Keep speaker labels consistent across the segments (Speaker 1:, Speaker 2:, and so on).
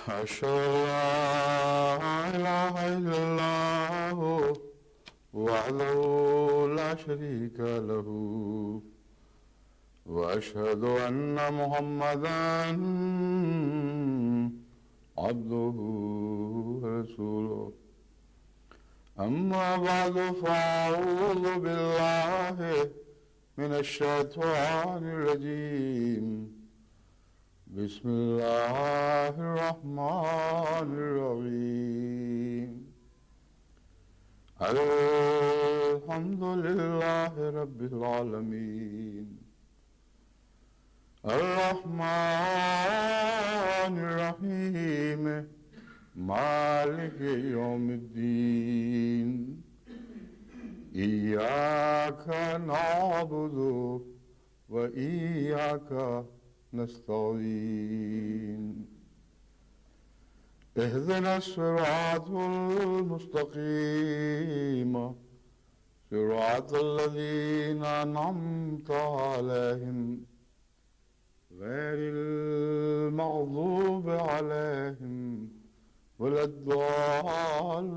Speaker 1: أشهد أن لا إله إلا الله وحده لا شريك له وأشهد أن محمدا عبده ورسوله أما بعد فأعوذ بالله من الشيطان الرجيم بسم الله الرحمن الرحيم الحمد لله رب العالمين الرحمن الرحيم مالك يوم الدين إياك نعبد وإياك نستعين اهدنا الصراط المستقيم صراط الذين أنعمت عليهم غير المغضوب عليهم ولا الضالين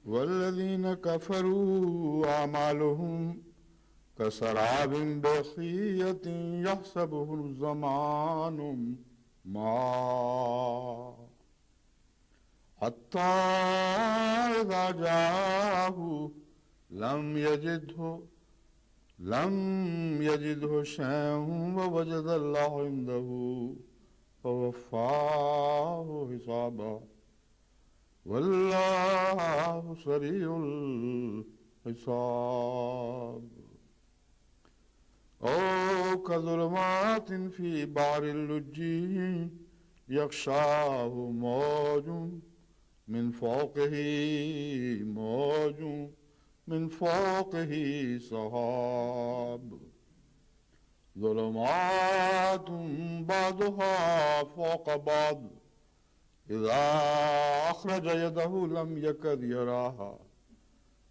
Speaker 1: والذين كفروا أعمالهم كسراب بقية يحسبه الظمآن ماء حتى إذا جاءه لم يجده شيئا ووجد الله عنده فوفاه حسابه والله سريع الحساب أو كظلمات في بحر اللجي يغشاه موج من فوقه سحاب ظلمات بعضها فوق بعض إذا أخرج يده لم يكد يراها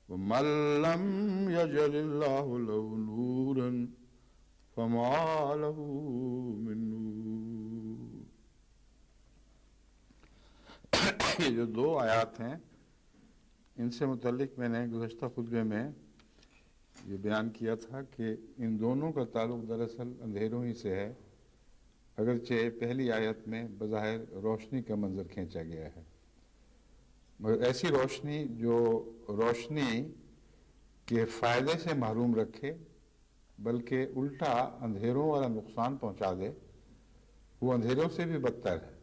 Speaker 1: ومن لم يجعل الله له نورا فما له من نور. یہ جو دو آیات ہیں ان سے متعلق میں نے گزشتہ خطبے میں یہ بیان کیا تھا کہ ان دونوں کا تعلق دراصل اندھیروں ہی سے ہے، اگرچہ پہلی آیت میں بظاہر روشنی کا منظر کھینچا گیا ہے، مگر ایسی روشنی جو روشنی کے فائدے سے محروم رکھے بلکہ الٹا اندھیروں والا نقصان پہنچا دے، وہ اندھیروں سے بھی بدتر ہے،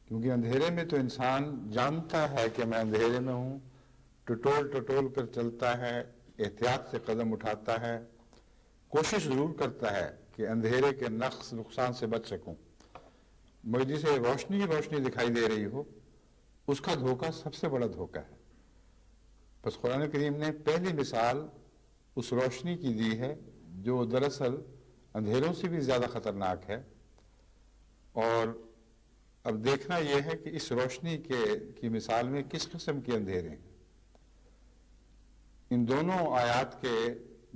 Speaker 1: کیونکہ اندھیرے میں تو انسان جانتا ہے کہ میں اندھیرے میں ہوں، ٹٹول کر چلتا ہے، احتیاط سے قدم اٹھاتا ہے، کوشش ضرور کرتا ہے کہ اندھیرے کے نقصان سے بچ سکوں، مگر جسے روشنی ہی روشنی دکھائی دے رہی ہو اس کا دھوکہ سب سے بڑا دھوکہ ہے۔ بس قرآن کریم نے پہلی مثال اس روشنی کی دی ہے جو دراصل اندھیروں سے بھی زیادہ خطرناک ہے، اور اب دیکھنا یہ ہے کہ اس روشنی کی مثال میں کس قسم کے اندھیرے ہیں۔ ان دونوں آیات کے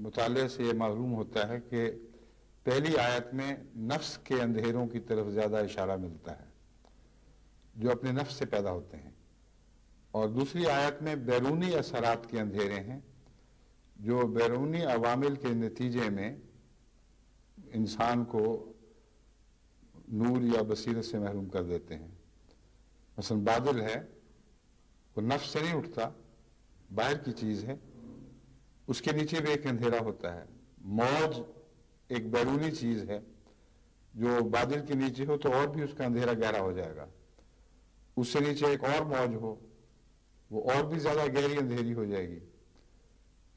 Speaker 1: مطالعے سے یہ معلوم ہوتا ہے کہ پہلی آیت میں نفس کے اندھیروں کی طرف زیادہ اشارہ ملتا ہے جو اپنے نفس سے پیدا ہوتے ہیں، اور دوسری آیت میں بیرونی اثرات کے اندھیرے ہیں جو بیرونی عوامل کے نتیجے میں انسان کو نور یا بصیرت سے محروم کر دیتے ہیں۔ مثلا بادل ہے، وہ نفس سے نہیں اٹھتا، باہر کی چیز ہے، اس کے نیچے بھی ایک اندھیرا ہوتا ہے۔ موج ایک بیرونی چیز ہے جو بادل کے نیچے ہو تو اور بھی اس کا اندھیرا گہرا ہو جائے گا، اس سے نیچے ایک اور موج ہو وہ اور بھی زیادہ گہری اندھیری ہو جائے گی۔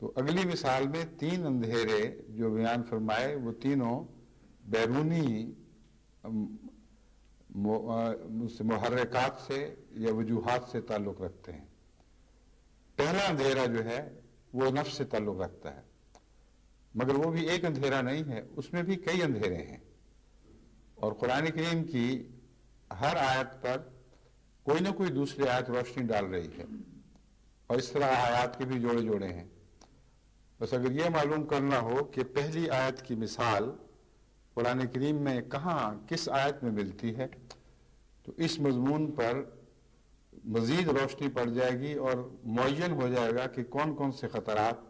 Speaker 1: تو اگلی مثال میں تین اندھیرے جو بیان فرمائے وہ تینوں بیرونی محرکات سے یا وجوہات سے تعلق رکھتے ہیں۔ پہلا اندھیرا جو ہے وہ نفس سے تعلق رکھتا ہے، مگر وہ بھی ایک اندھیرا نہیں ہے، اس میں بھی کئی اندھیرے ہیں، اور قرآن کریم کی ہر آیت پر کوئی نہ کوئی دوسری آیت روشنی ڈال رہی ہے، اور اس طرح آیات کے بھی جوڑے جوڑے ہیں۔ بس اگر یہ معلوم کرنا ہو کہ پہلی آیت کی مثال قرآن کریم میں کہاں کس آیت میں ملتی ہے تو اس مضمون پر مزید روشنی پڑ جائے گی اور معین ہو جائے گا کہ کون کون سے خطرات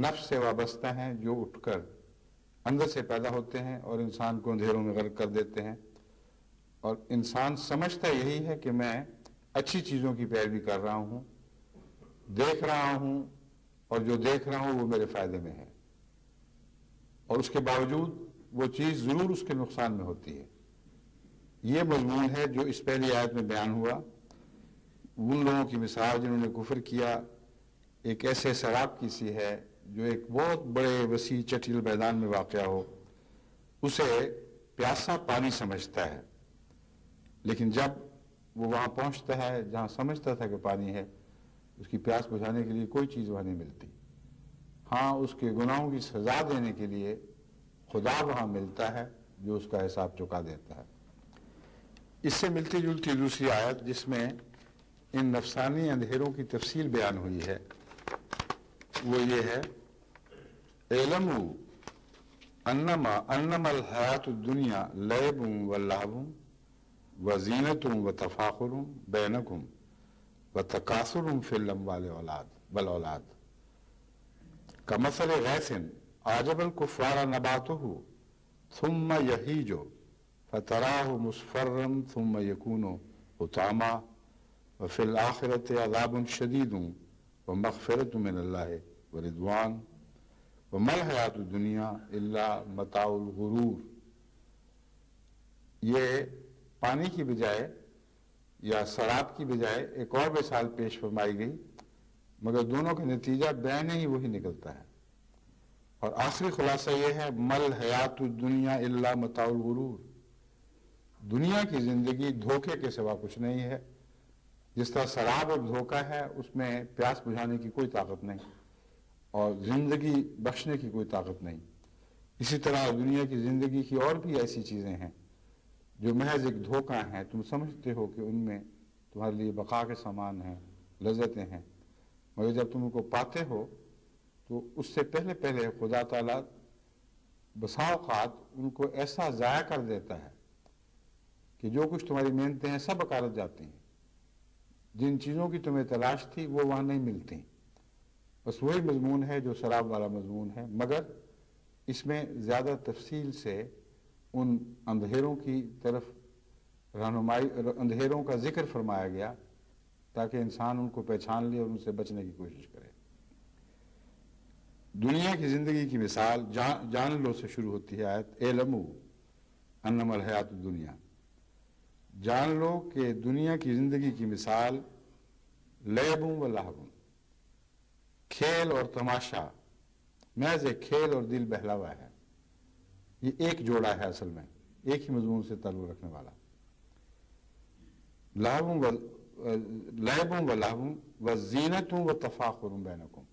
Speaker 1: نفس سے وابستہ ہیں جو اٹھ کر اندر سے پیدا ہوتے ہیں اور انسان کو اندھیروں میں غرق کر دیتے ہیں، اور انسان سمجھتا یہی ہے کہ میں اچھی چیزوں کی پیروی کر رہا ہوں، دیکھ رہا ہوں، اور جو دیکھ رہا ہوں وہ میرے فائدے میں ہے، اور اس کے باوجود وہ چیز ضرور اس کے نقصان میں ہوتی ہے۔ یہ مضمون ہے جو اس پہلی آیت میں بیان ہوا۔ ان لوگوں کی مثال جنہوں نے کفر کیا ایک ایسے سیلاب کی سی ہے جو ایک بہت بڑے وسیع چٹیل میدان میں واقع ہو، اسے پیاسا پانی سمجھتا ہے، لیکن جب وہ وہاں پہنچتا ہے جہاں سمجھتا تھا کہ پانی ہے، اس کی پیاس بجھانے کے لیے کوئی چیز وہاں نہیں ملتی۔ ہاں، اس کے گناہوں کی سزا دینے کے لیے خدا وہاں ملتا ہے جو اس کا حساب چکا دیتا ہے۔ اس سے ملتی جلتی دوسری آیت جس میں ان نفسانی اندھیروں کی تفصیل بیان ہوئی ہے وہ یہ ہے، اعلموا انما الحیات الدنیا لعب ولہو وزینۃ وتفاخر بینکم وتکاثر فی الاموال والاولاد کمثل غیث اعجب الکفار نباتہ ثم یہیج فتراہ مصفرا ثم یکون حطاما وفی الآخرۃ عذاب شدید ومغفرۃ من اللہ ورضوان وما الحیات الدنیا الا متاع الغرور۔ یہ پانی کی بجائے یا شراب کی بجائے ایک اور مثال پیش فرمائی گئی، مگر دونوں کا نتیجہ بین ہی وہی نکلتا ہے، اور آخری خلاصہ یہ ہے، مل حیات الدنیا الا متاع الغرور، دنیا کی زندگی دھوکے کے سوا کچھ نہیں ہے۔ جس طرح شراب ایک دھوکہ ہے، اس میں پیاس بجھانے کی کوئی طاقت نہیں اور زندگی بخشنے کی کوئی طاقت نہیں، اسی طرح دنیا کی زندگی کی اور بھی ایسی چیزیں ہیں جو محض ایک دھوکہ ہیں۔ تم سمجھتے ہو کہ ان میں تمہارے لیے بقا کے سامان ہیں، لذتیں ہیں، مگر جب تم ان کو پاتے ہو تو اس سے پہلے خدا تعالیٰ بسا اوقات ان کو ایسا ضائع کر دیتا ہے کہ جو کچھ تمہاری محنتیں ہیں سب اکارت جاتی ہیں، جن چیزوں کی تمہیں تلاش تھی وہ وہاں نہیں ملتی۔ بس وہی مضمون ہے جو شراب والا مضمون ہے، مگر اس میں زیادہ تفصیل سے ان اندھیروں کی طرف رہنمائی، اندھیروں کا ذکر فرمایا گیا تاکہ انسان ان کو پہچان لے اور ان سے بچنے کی کوشش کرے۔ دنیا کی زندگی کی مثال جان لو سے شروع ہوتی ہے آیت، اعلموا انما الحیات الدنیا، جان لو کہ دنیا کی زندگی کی مثال لعب و لہو، کھیل اور تماشا، محض ایک کھیل اور دل بہلاوا ہے۔ یہ ایک جوڑا ہے اصل میں، ایک ہی مضمون سے تعلق رکھنے والا۔ لعب و لہو وزینۃ وتفاخر بینکم،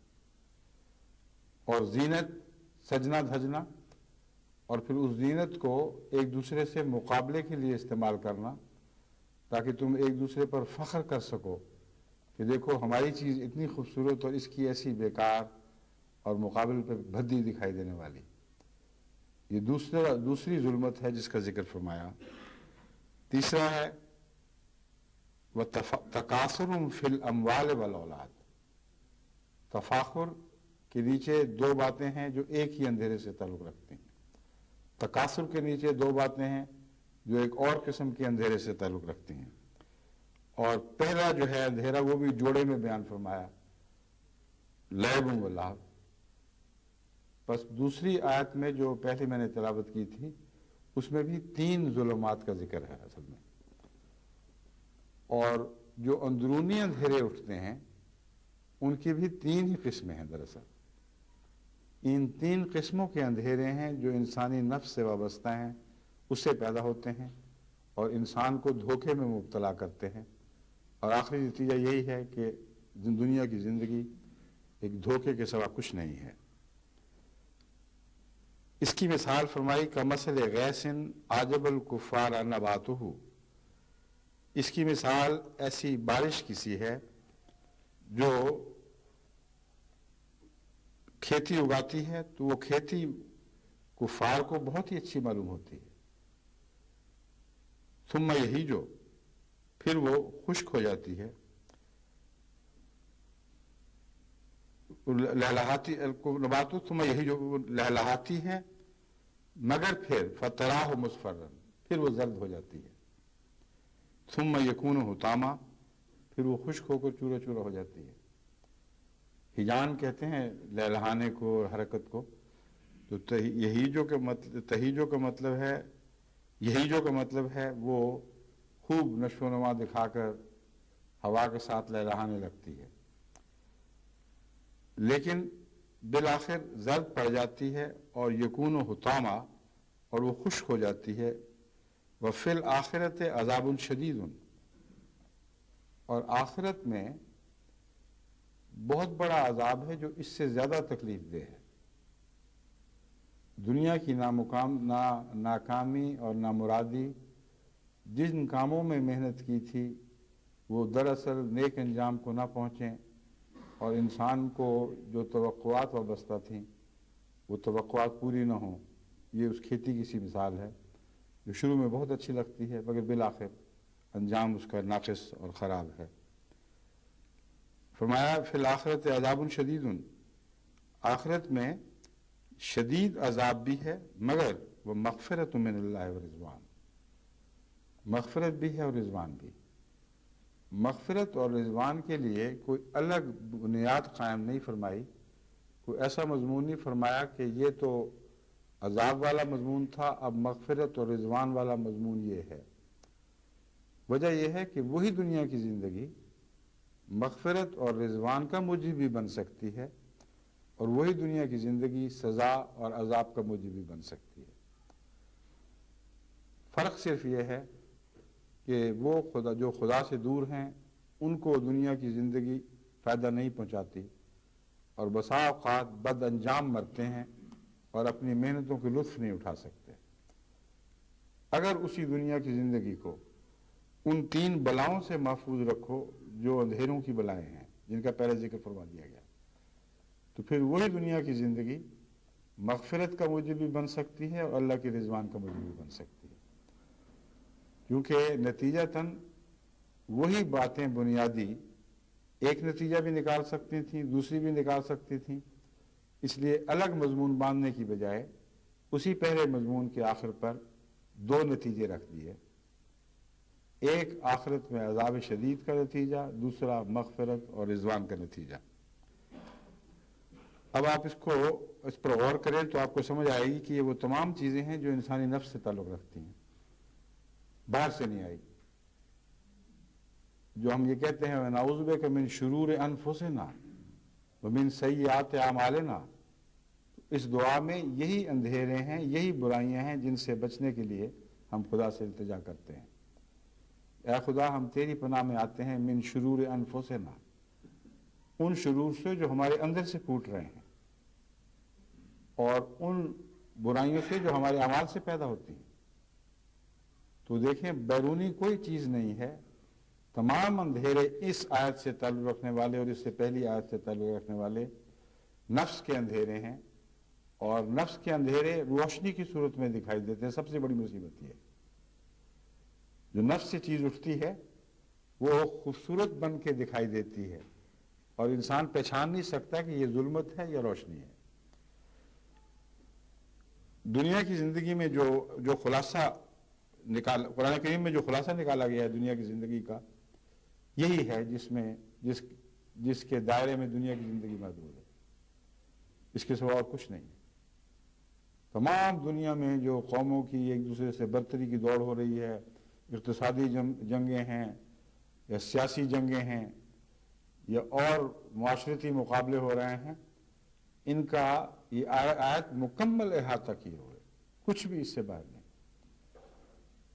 Speaker 1: اور زینت سجنا دھجنا، اور پھر اس زینت کو ایک دوسرے سے مقابلے کے لیے استعمال کرنا تاکہ تم ایک دوسرے پر فخر کر سکو کہ دیکھو ہماری چیز اتنی خوبصورت اور اس کی ایسی بیکار اور مقابل پہ بھدی دکھائی دینے والی۔ یہ دوسری ظلمت ہے جس کا ذکر فرمایا۔ تیسرا ہے وَتَكَاثُرٌ فِي الْأَمْوَالِ وَالْأَوْلَادِ، تفاخر کے نیچے دو باتیں ہیں جو ایک ہی اندھیرے سے تعلق رکھتی ہیں، تکاثر کے نیچے دو باتیں ہیں جو ایک اور قسم کے اندھیرے سے تعلق رکھتی ہیں، اور پہلا جو ہے اندھیرا وہ بھی جوڑے میں بیان فرمایا، لعب و لہو۔ بس دوسری آیت میں جو پہلے میں نے تلاوت کی تھی اس میں بھی 3 ظلمات کا ذکر ہے اصل میں، اور جو اندرونی اندھیرے اٹھتے ہیں ان کی بھی 3 ہی قسمیں ہیں دراصل۔ ان 3 قسموں کے اندھیرے ہیں جو انسانی نفس سے وابستہ ہیں، اس سے پیدا ہوتے ہیں اور انسان کو دھوکے میں مبتلا کرتے ہیں، اور آخری نتیجہ یہی ہے کہ دنیا کی زندگی ایک دھوکے کے سوا کچھ نہیں ہے۔ اس کی مثال فرمائی کمثل غیث اعجب الکفار نباتہ، اس کی مثال ایسی بارش کی سی ہے جو کھیتی اگاتی ہے تو وہ کھیتی کفار کو بہت ہی اچھی معلوم ہوتی ہے. ثم یہی جو پھر وہ خشک ہو جاتی ہے. لہلہاتی نبات ثم یہی جو لہلہاتی ہے مگر پھر فتراہ مصفرا پھر وہ زرد ہو جاتی ہے. ثم یکون حطاما پھر وہ خشک ہو کر چورا چورا ہو جاتی ہے. ہجان کہتے ہیں لہلہانے کو حرکت کو. تو تہیجو کا مطلب ہے وہ خوب نشو و نما دکھا کر ہوا کے ساتھ لہلہانے لگتی ہے، لیکن بالآخر زرد پڑ جاتی ہے اور یکون حطاما اور وہ خشک ہو جاتی ہے. وفی الآخرت عذاب شدید اور آخرت میں بہت بڑا عذاب ہے جو اس سے زیادہ تکلیف دہ ہے. دنیا کی ناکامی اور نامرادی جن کاموں میں محنت کی تھی وہ دراصل نیک انجام کو نہ پہنچیں اور انسان کو جو توقعات وابستہ تھیں وہ توقعات پوری نہ ہوں. یہ اس کھیتی کی سی مثال ہے جو شروع میں بہت اچھی لگتی ہے مگر بالآخر انجام اس کا ناقص اور خراب ہے. فرمایا فی الآخرت عذاب شدید، آخرت میں شدید عذاب بھی ہے مگر وہ مغفرت من اللہ و رضوان، مغفرت بھی ہے اور رضوان بھی. مغفرت اور رضوان کے لیے کوئی الگ بنیاد قائم نہیں فرمائی، کوئی ایسا مضمون نہیں فرمایا کہ یہ تو عذاب والا مضمون تھا اب مغفرت اور رضوان والا مضمون یہ ہے. وجہ یہ ہے کہ وہی دنیا کی زندگی مغفرت اور رضوان کا موجب بھی بن سکتی ہے اور وہی دنیا کی زندگی سزا اور عذاب کا موجب بھی بن سکتی ہے. فرق صرف یہ ہے کہ وہ جو خدا سے دور ہیں ان کو دنیا کی زندگی فائدہ نہیں پہنچاتی اور بسا اوقات بد انجام مرتے ہیں اور اپنی محنتوں کے لطف نہیں اٹھا سکتے. اگر اسی دنیا کی زندگی کو ان 3 بلاؤں سے محفوظ رکھو جو اندھیروں کی بلائیں ہیں جن کا پہلے ذکر فرما دیا گیا، تو پھر وہی دنیا کی زندگی مغفرت کا موجب بھی بن سکتی ہے اور اللہ کی رضوان کا موجب بھی بن سکتی ہے. کیونکہ نتیجتاً وہی باتیں بنیادی ایک نتیجہ بھی نکال سکتی تھیں دوسری بھی نکال سکتی تھیں، اس لیے الگ مضمون باندھنے کی بجائے اسی پہلے مضمون کے آخر پر 2 نتیجے رکھ دیے، ایک آخرت میں عذاب شدید کا نتیجہ، دوسرا مغفرت اور رضوان کا نتیجہ. اب آپ اس پر غور کریں تو آپ کو سمجھ آئے گی کہ یہ وہ تمام چیزیں ہیں جو انسانی نفس سے تعلق رکھتی ہیں، باہر سے نہیں آئی. جو ہم یہ کہتے ہیں نعوذ بک من شرور انفسنا ومن سیئات اعمالنا، اس دعا میں یہی اندھیرے ہیں، یہی برائیاں ہیں جن سے بچنے کے لیے ہم خدا سے التجا کرتے ہیں. اے خدا ہم تیری پناہ میں آتے ہیں من شرور انفسنا، ان شرور سے جو ہمارے اندر سے پھوٹ رہے ہیں اور ان برائیوں سے جو ہمارے اعمال سے پیدا ہوتی ہیں. تو دیکھیں بیرونی کوئی چیز نہیں ہے، تمام اندھیرے اس آیت سے تعلق رکھنے والے اور اس سے پہلی آیت سے تعلق رکھنے والے نفس کے اندھیرے ہیں، اور نفس کے اندھیرے روشنی کی صورت میں دکھائی دیتے ہیں. سب سے بڑی مصیبت یہ ہے جو نفس سے چیز اٹھتی ہے وہ خوبصورت بن کے دکھائی دیتی ہے اور انسان پہچان نہیں سکتا کہ یہ ظلمت ہے یا روشنی ہے. دنیا کی زندگی میں جو خلاصہ قرآن کریم میں جو خلاصہ نکالا گیا ہے دنیا کی زندگی کا، یہی ہے جس کے دائرے میں دنیا کی زندگی محدود ہے، اس کے سوا اور کچھ نہیں. تمام دنیا میں جو قوموں کی ایک دوسرے سے برتری کی دوڑ ہو رہی ہے، اقتصادی جنگیں ہیں یا سیاسی جنگیں ہیں یا اور معاشرتی مقابلے ہو رہے ہیں، ان کا یہ آیت مکمل احاطہ کیے ہوئے، کچھ بھی اس سے باہر نہیں.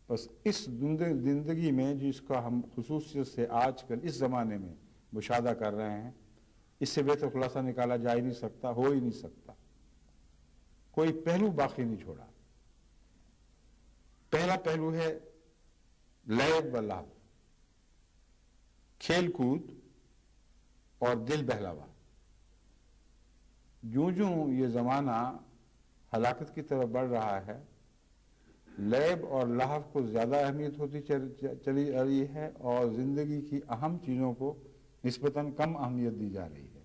Speaker 1: بس اس زندگی میں جس کا ہم خصوصیت سے آج کل اس زمانے میں مشاہدہ کر رہے ہیں، اس سے بہتر خلاصہ نکالا جا ہی نہیں سکتا، ہو ہی نہیں سکتا. کوئی پہلو باقی نہیں چھوڑا. پہلا پہلو ہے لعب و لہو، کھیل کود اور دل بہلاوا. جوں جوں یہ زمانہ ہلاکت کی طرف بڑھ رہا ہے، لیب اور لہو کو زیادہ اہمیت ہوتی چلی آ رہی ہے اور زندگی کی اہم چیزوں کو نسبتاً کم اہمیت دی جا رہی ہے،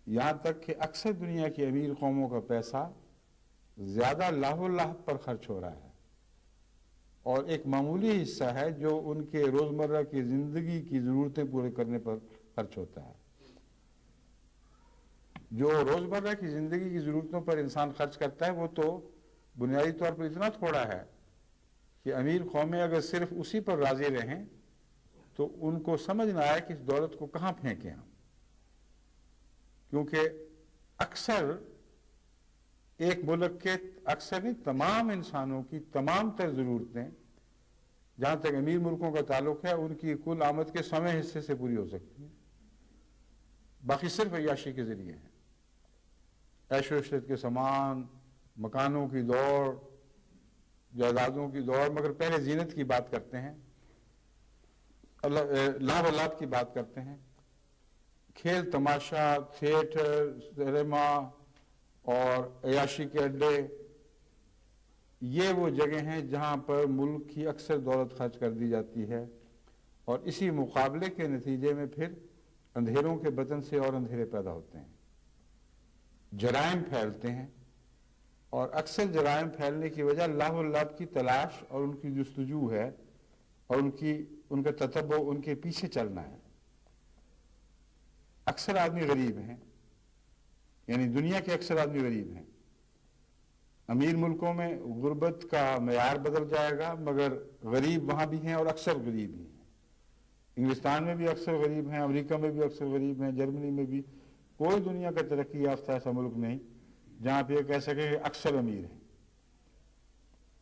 Speaker 1: یہاں تک کہ اکثر دنیا کی امیر قوموں کا پیسہ زیادہ لاہ و لہو پر خرچ ہو رہا ہے، اور ایک معمولی حصہ ہے جو ان کے روزمرہ کی زندگی کی ضرورتیں پورے کرنے پر خرچ ہوتا ہے۔ جو روزمرہ کی زندگی کی ضرورتوں پر انسان خرچ کرتا ہے وہ تو بنیادی طور پر اتنا تھوڑا ہے کہ امیر قومیں اگر صرف اسی پر راضی رہیں تو ان کو سمجھ نہ آئے کہ اس دولت کو کہاں پھینکیں ہم، کیونکہ اکثر ایک ملک کے اکثر نہیں تمام انسانوں کی تمام تر ضرورتیں جہاں تک امیر ملکوں کا تعلق ہے ان کی کل آمد کے 100ویں حصے سے پوری ہو سکتی ہیں، باقی صرف عیاشی کے ذریعے ہیں، عیش و عشرت کے سامان، مکانوں کی دوڑ، جائیدادوں کی دوڑ، مگر پہلے زینت کی بات کرتے ہیں، لاو و لعب کی بات کرتے ہیں، کھیل تماشا، تھیٹر، سینما اور عیاشی کے اڈے، یہ وہ جگہ ہیں جہاں پر ملک کی اکثر دولت خرچ کر دی جاتی ہے، اور اسی مقابلے کے نتیجے میں پھر اندھیروں کے بدن سے اور اندھیرے پیدا ہوتے ہیں، جرائم پھیلتے ہیں، اور اکثر جرائم پھیلنے کی وجہ لاہ و لعب کی تلاش اور ان کی جستجو ہے، اور ان کا تتبع، ان کے پیچھے چلنا ہے۔ اکثر آدمی غریب ہیں، یعنی دنیا کے اکثر آدمی غریب ہیں۔ امیر ملکوں میں غربت کا معیار بدل جائے گا، مگر غریب وہاں بھی ہیں اور اکثر غریب ہی ہیں۔ انگلستان میں بھی اکثر غریب ہیں، امریکہ میں بھی اکثر غریب ہیں، جرمنی میں بھی، کوئی دنیا کا ترقی یافتہ ایسا ملک نہیں جہاں پہ یہ کہہ سکے کہ اکثر امیر ہیں۔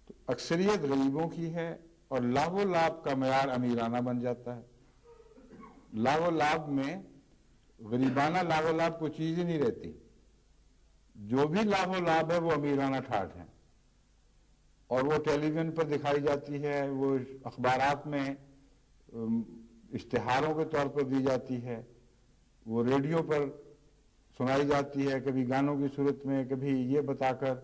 Speaker 1: تو اکثریت غریبوں کی ہے اور لاو و لعب کا معیار امیرانہ بن جاتا ہے۔ لاو و لعب میں غریبانہ لاو و لعب کوئی چیز ہی نہیں رہتی، جو بھی لاو و لعب ہے وہ امیرانہ ٹھاٹھ ہیں، اور وہ ٹیلی ویژن پر دکھائی جاتی ہے، وہ اخبارات میں اشتہاروں کے طور پر دی جاتی ہے، وہ ریڈیو پر سنائی جاتی ہے، کبھی گانوں کی صورت میں، کبھی یہ بتا کر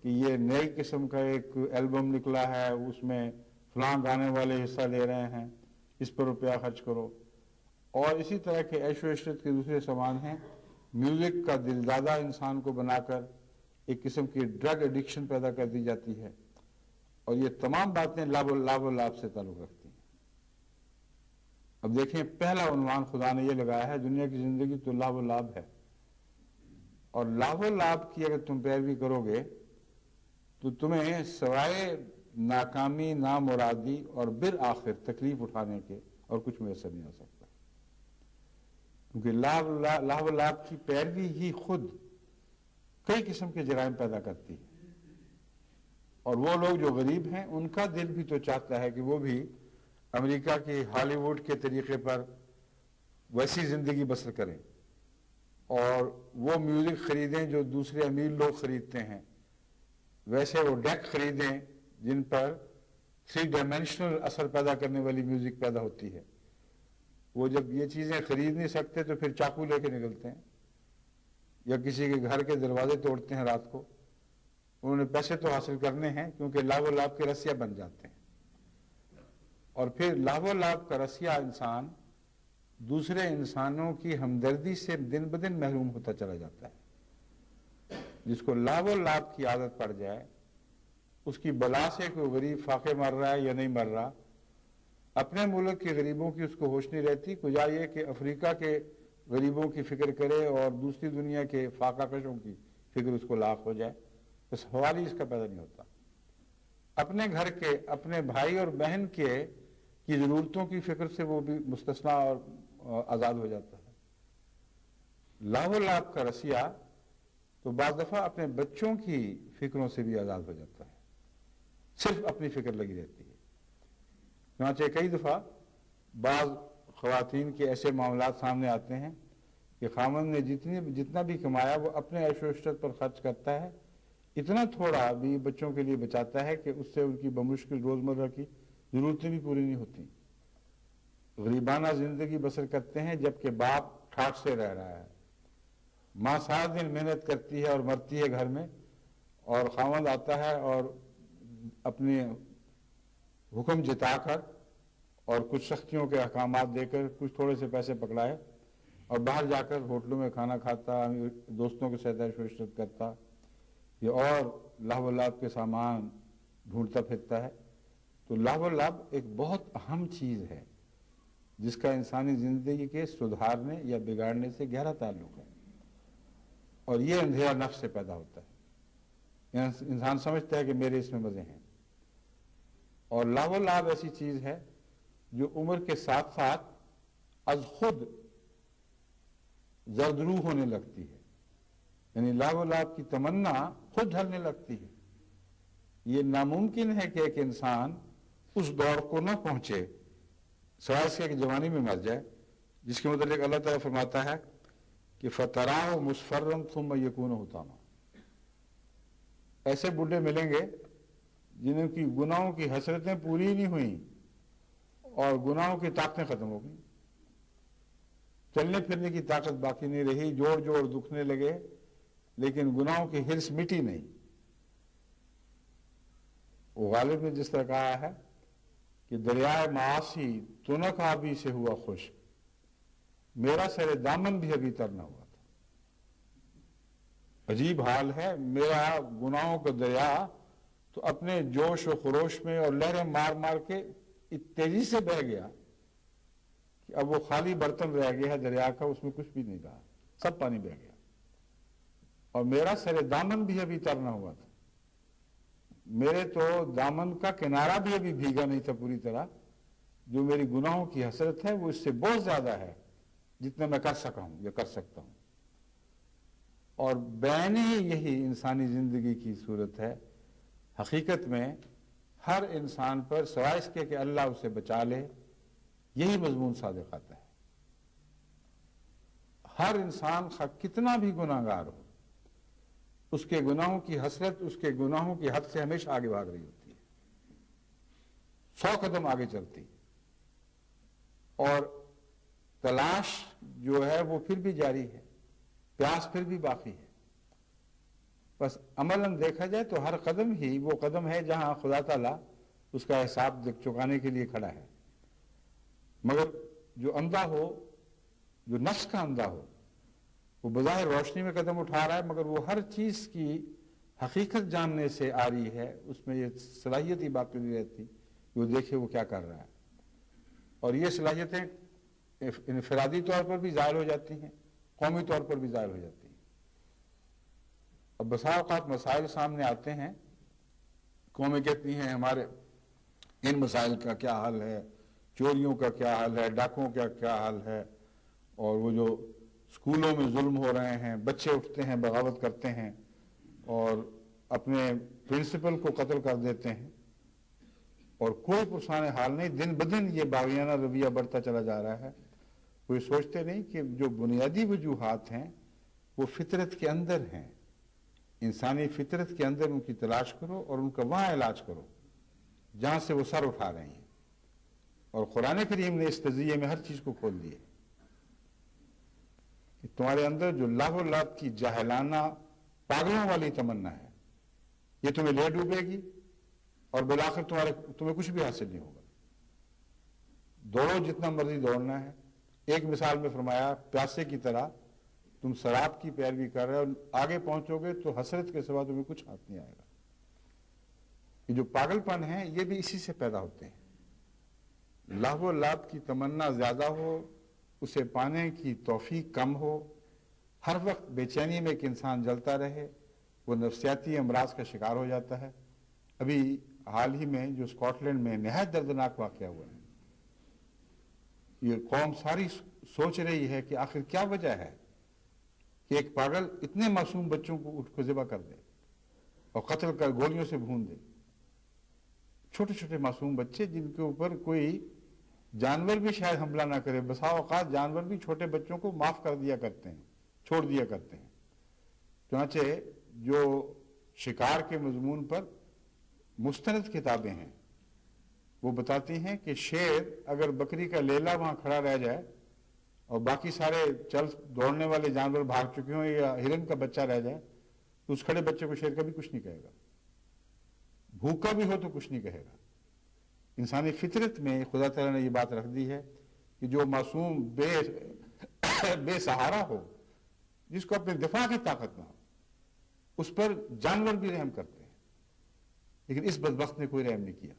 Speaker 1: کہ یہ نئی قسم کا ایک البم نکلا ہے، اس میں فلاں گانے والے حصہ لے رہے ہیں، اس پر روپیہ خرچ کرو، اور اسی طرح کے عیش و عشرت کے دوسرے سامان ہیں۔ میوزک کا دلدادہ انسان کو بنا کر ایک قسم کی ڈرگ ایڈکشن پیدا کر دی جاتی ہے، اور یہ تمام باتیں لاو و لعب سے تعلق رکھتی ہیں۔ اب دیکھیں، پہلا عنوان خدا نے یہ لگایا ہے، دنیا کی زندگی تو لاو و لعب ہے، اور لاو و لعب کی اگر تم پیروی کرو گے تو تمہیں سوائے ناکامی، نامرادی اور بالآخر تکلیف اٹھانے کے اور کچھ میسر نہیں آ سکتا، کیونکہ لاو و لعب کی پیروی ہی خود کئی قسم کے جرائم پیدا کرتی ہے، اور وہ لوگ جو غریب ہیں ان کا دل بھی تو چاہتا ہے کہ وہ بھی امریکہ کی ہالی ووڈ کے طریقے پر ویسی زندگی بسر کریں، اور وہ میوزک خریدیں جو دوسرے امیر لوگ خریدتے ہیں، ویسے وہ ڈیک خریدیں جن پر 3 ڈائمینشنل اثر پیدا کرنے والی میوزک پیدا ہوتی ہے۔ وہ جب یہ چیزیں خرید نہیں سکتے تو پھر چاقو لے کے نکلتے ہیں، یا کسی کے گھر کے دروازے توڑتے ہیں رات کو، انہوں نے پیسے تو حاصل کرنے ہیں کیونکہ لاو و لعب کے رسیا بن جاتے ہیں، اور پھر لاو و لعب کا رسیا انسان دوسرے انسانوں کی ہمدردی سے دن بدن محروم ہوتا چلا جاتا ہے۔ جس کو لاو و لعب کی عادت پڑ جائے، اس کی بلا سے کوئی غریب فاقے مر رہا ہے یا نہیں مر رہا، اپنے ملک کے غریبوں کی اس کو ہوش نہیں رہتی، کجا یہ کہ افریقہ کے غریبوں کی فکر کرے اور دوسری دنیا کے فاقہ کشوں کی فکر اس کو لاحق ہو جائے، تو سوال ہی اس کا پیدا نہیں ہوتا۔ اپنے گھر کے، اپنے بھائی اور بہن کی ضرورتوں کی فکر سے وہ بھی مستثنا اور آزاد ہو جاتا ہے۔ لاو و لعب کا رسیہ تو بعض دفعہ اپنے بچوں کی فکروں سے بھی آزاد ہو جاتا ہے، صرف اپنی فکر لگی رہتی ہے۔ چنانچہ کئی دفعہ بعض خواتین کے ایسے معاملات سامنے آتے ہیں کہ خامند نے جتنا بھی کمایا وہ اپنے عیش و عشرت پر خرچ کرتا ہے، اتنا تھوڑا بھی بچوں کے لیے بچاتا ہے کہ اس سے ان کی بمشکل روزمرہ کی ضرورتیں بھی پوری نہیں ہوتی۔ غریبانہ زندگی بسر کرتے ہیں جبکہ باپ ٹھاٹھ سے رہ رہا ہے، ماں سارا دن محنت کرتی ہے اور مرتی ہے گھر میں، اور خاوند آتا ہے اور اپنے حکم جتا کر اور کچھ سختیوں کے احکامات دے کر کچھ تھوڑے سے پیسے پکڑائے اور باہر جا کر ہوٹلوں میں کھانا کھاتا، دوستوں کے ساتھ عیش و عشرت کرتا، یہ اور لہو و لعب کے سامان ڈھونڈتا پھرتا ہے۔ تو لہو و لعب ایک بہت اہم چیز ہے جس کا انسانی زندگی کے سدھارنے یا بگاڑنے سے گہرا تعلق ہے، اور یہ اندھیرا نفس سے پیدا ہوتا ہے۔ انسان سمجھتا ہے کہ میرے اس میں مزے ہیں، اور لہو و لعب ایسی چیز ہے جو عمر کے ساتھ ساتھ از خود زردرو ہونے لگتی ہے، یعنی لہو و لعب کی تمنا خود ڈھلنے لگتی ہے۔ یہ ناممکن ہے کہ ایک انسان اس دور کو نہ پہنچے سوائے اس کے کہ جوانی میں مر جائے، جس کے متعلق اللہ تعالیٰ فرماتا ہے کہ فَتَرَاهُ مُصْفَرًّا ثُمَّ يَكُونُ حُطَامًا۔ ایسے بوڑھے ملیں گے جنہوں کی گناہوں کی حسرتیں پوری نہیں ہوئیں اور گناہوں کی طاقتیں ختم ہو گئیں، چلنے پھرنے کی طاقت باقی نہیں رہی، جوڑ جوڑ دکھنے لگے، لیکن گناہوں کی ہرس مٹی نہیں۔ وہ غالب نے جس طرح کہا ہے کہ دریائے معاصی تنک آبی سے ہوا خشک، میرا سر دامن بھی ابھی تر نہ ہوا تھا۔ عجیب حال ہے، میرا گناہوں کا دریا تو اپنے جوش و خروش میں اور لہریں مار مار کے تیزی سے بہہ گیا کہ اب وہ خالی برتن رہ گیا ہے دریا کا، اس میں کچھ بھی نہیں رہا، سب پانی بہہ گیا، اور میرا سر دامن بھی ابھی تر نہ ہوا تھا۔ میرے تو دامن کا کنارہ بھی ابھی بھیگا نہیں تھا پوری طرح، جو میری گناہوں کی حسرت ہے وہ اس سے بہت زیادہ ہے جتنا میں کر سکا ہوں یا کر سکتا ہوں۔ اور بین یہی انسانی زندگی کی صورت ہے۔ حقیقت میں ہر انسان پر سوائے اس کے کہ اللہ اسے بچا لے، یہی مضمون صادق آتا ہے۔ ہر انسان کتنا بھی گناہگار ہو، اس کے گناہوں کی حسرت اس کے گناہوں کی حد سے ہمیشہ آگے بھاگ رہی ہوتی ہے، 100 قدم آگے چلتی ہے، اور تلاش جو ہے وہ پھر بھی جاری ہے، پیاس پھر بھی باقی ہے۔ بس عملاً دیکھا جائے تو ہر قدم ہی وہ قدم ہے جہاں خدا تعالیٰ اس کا حساب چکانے کے لیے کھڑا ہے۔ مگر جو اندھا ہو، جو نفس کا اندھا ہو، وہ بظاہر روشنی میں قدم اٹھا رہا ہے، مگر وہ ہر چیز کی حقیقت جاننے سے آ رہی ہے، اس میں یہ صلاحیت ہی باقی نہیں رہتی کہ وہ دیکھے وہ کیا کر رہا ہے، اور یہ صلاحیتیں انفرادی طور پر بھی ظاہر ہو جاتی ہیں، قومی طور پر بھی ظاہر ہو جاتی ہیں۔ اب بسا اوقات مسائل سامنے آتے ہیں، قومیں کہتی ہیں ہمارے ان مسائل کا کیا حل ہے، چوریوں کا کیا حل ہے، ڈاکوں کا کیا حل ہے، اور وہ جو اسکولوں میں ظلم ہو رہے ہیں، بچے اٹھتے ہیں بغاوت کرتے ہیں اور اپنے پرنسپل کو قتل کر دیتے ہیں، اور کوئی پرسان حال نہیں، دن بدن یہ باغیانہ رویہ بڑھتا چلا جا رہا ہے۔ وہ یہ سوچتے نہیں کہ جو بنیادی وجوہات ہیں وہ فطرت کے اندر ہیں، انسانی فطرت کے اندر ان کی تلاش کرو اور ان کا وہاں علاج کرو جہاں سے وہ سر اٹھا رہے ہیں، اور قرآن کریم نے اس تجزیے میں ہر چیز کو کھول دیا کہ تمہارے اندر جو لہو و لعب کی جاہلانہ پاگلوں والی تمنا ہے، یہ تمہیں لے ڈوبے گی اور بالآخر تمہیں کچھ بھی حاصل نہیں ہوگا۔ دوڑو جتنا مرضی دوڑنا ہے۔ ایک مثال میں فرمایا پیاسے کی طرح تم شراب کی پیروی کر رہے ہو، اور آگے پہنچو گے تو حسرت کے سوا تمہیں کچھ ہاتھ نہیں آئے گا۔ یہ جو پاگل پن ہے یہ بھی اسی سے پیدا ہوتے ہیں۔ لہو و لعب کی تمنا زیادہ ہو، اسے پانے کی توفیق کم ہو، ہر وقت بے چینی میں ایک انسان جلتا رہے، وہ نفسیاتی امراض کا شکار ہو جاتا ہے۔ ابھی حال ہی میں جو اسکاٹ لینڈ میں نہایت دردناک واقعہ ہوا ہے، یہ قوم ساری سوچ رہی ہے کہ آخر کیا وجہ ہے کہ ایک پاگل اتنے معصوم بچوں کو اٹھ کو ذبح کر دے اور قتل کر گولیوں سے بھون دے، چھوٹے چھوٹے معصوم بچے جن کے اوپر کوئی جانور بھی شاید حملہ نہ کرے، بسا اوقات جانور بھی چھوٹے بچوں کو معاف کر دیا کرتے ہیں، چھوڑ دیا کرتے ہیں۔ چنانچہ جو شکار کے مضمون پر مستند کتابیں ہیں وہ بتاتی ہیں کہ شیر اگر بکری کا لیلا وہاں کھڑا رہ جائے اور باقی سارے چل دوڑنے والے جانور بھاگ چکے ہوں یا ہرن کا بچہ رہ جائے تو اس کھڑے بچے کو شیر کبھی کچھ نہیں کہے گا، بھوکا بھی ہو تو کچھ نہیں کہے گا۔ انسانی فطرت میں خدا تعالیٰ نے یہ بات رکھ دی ہے کہ جو معصوم بے سہارا ہو، جس کو اپنے دفاع کی طاقت نہ ہو، اس پر جانور بھی رحم کرتے ہیں، لیکن اس بدبخت نے کوئی رحم نہیں کیا۔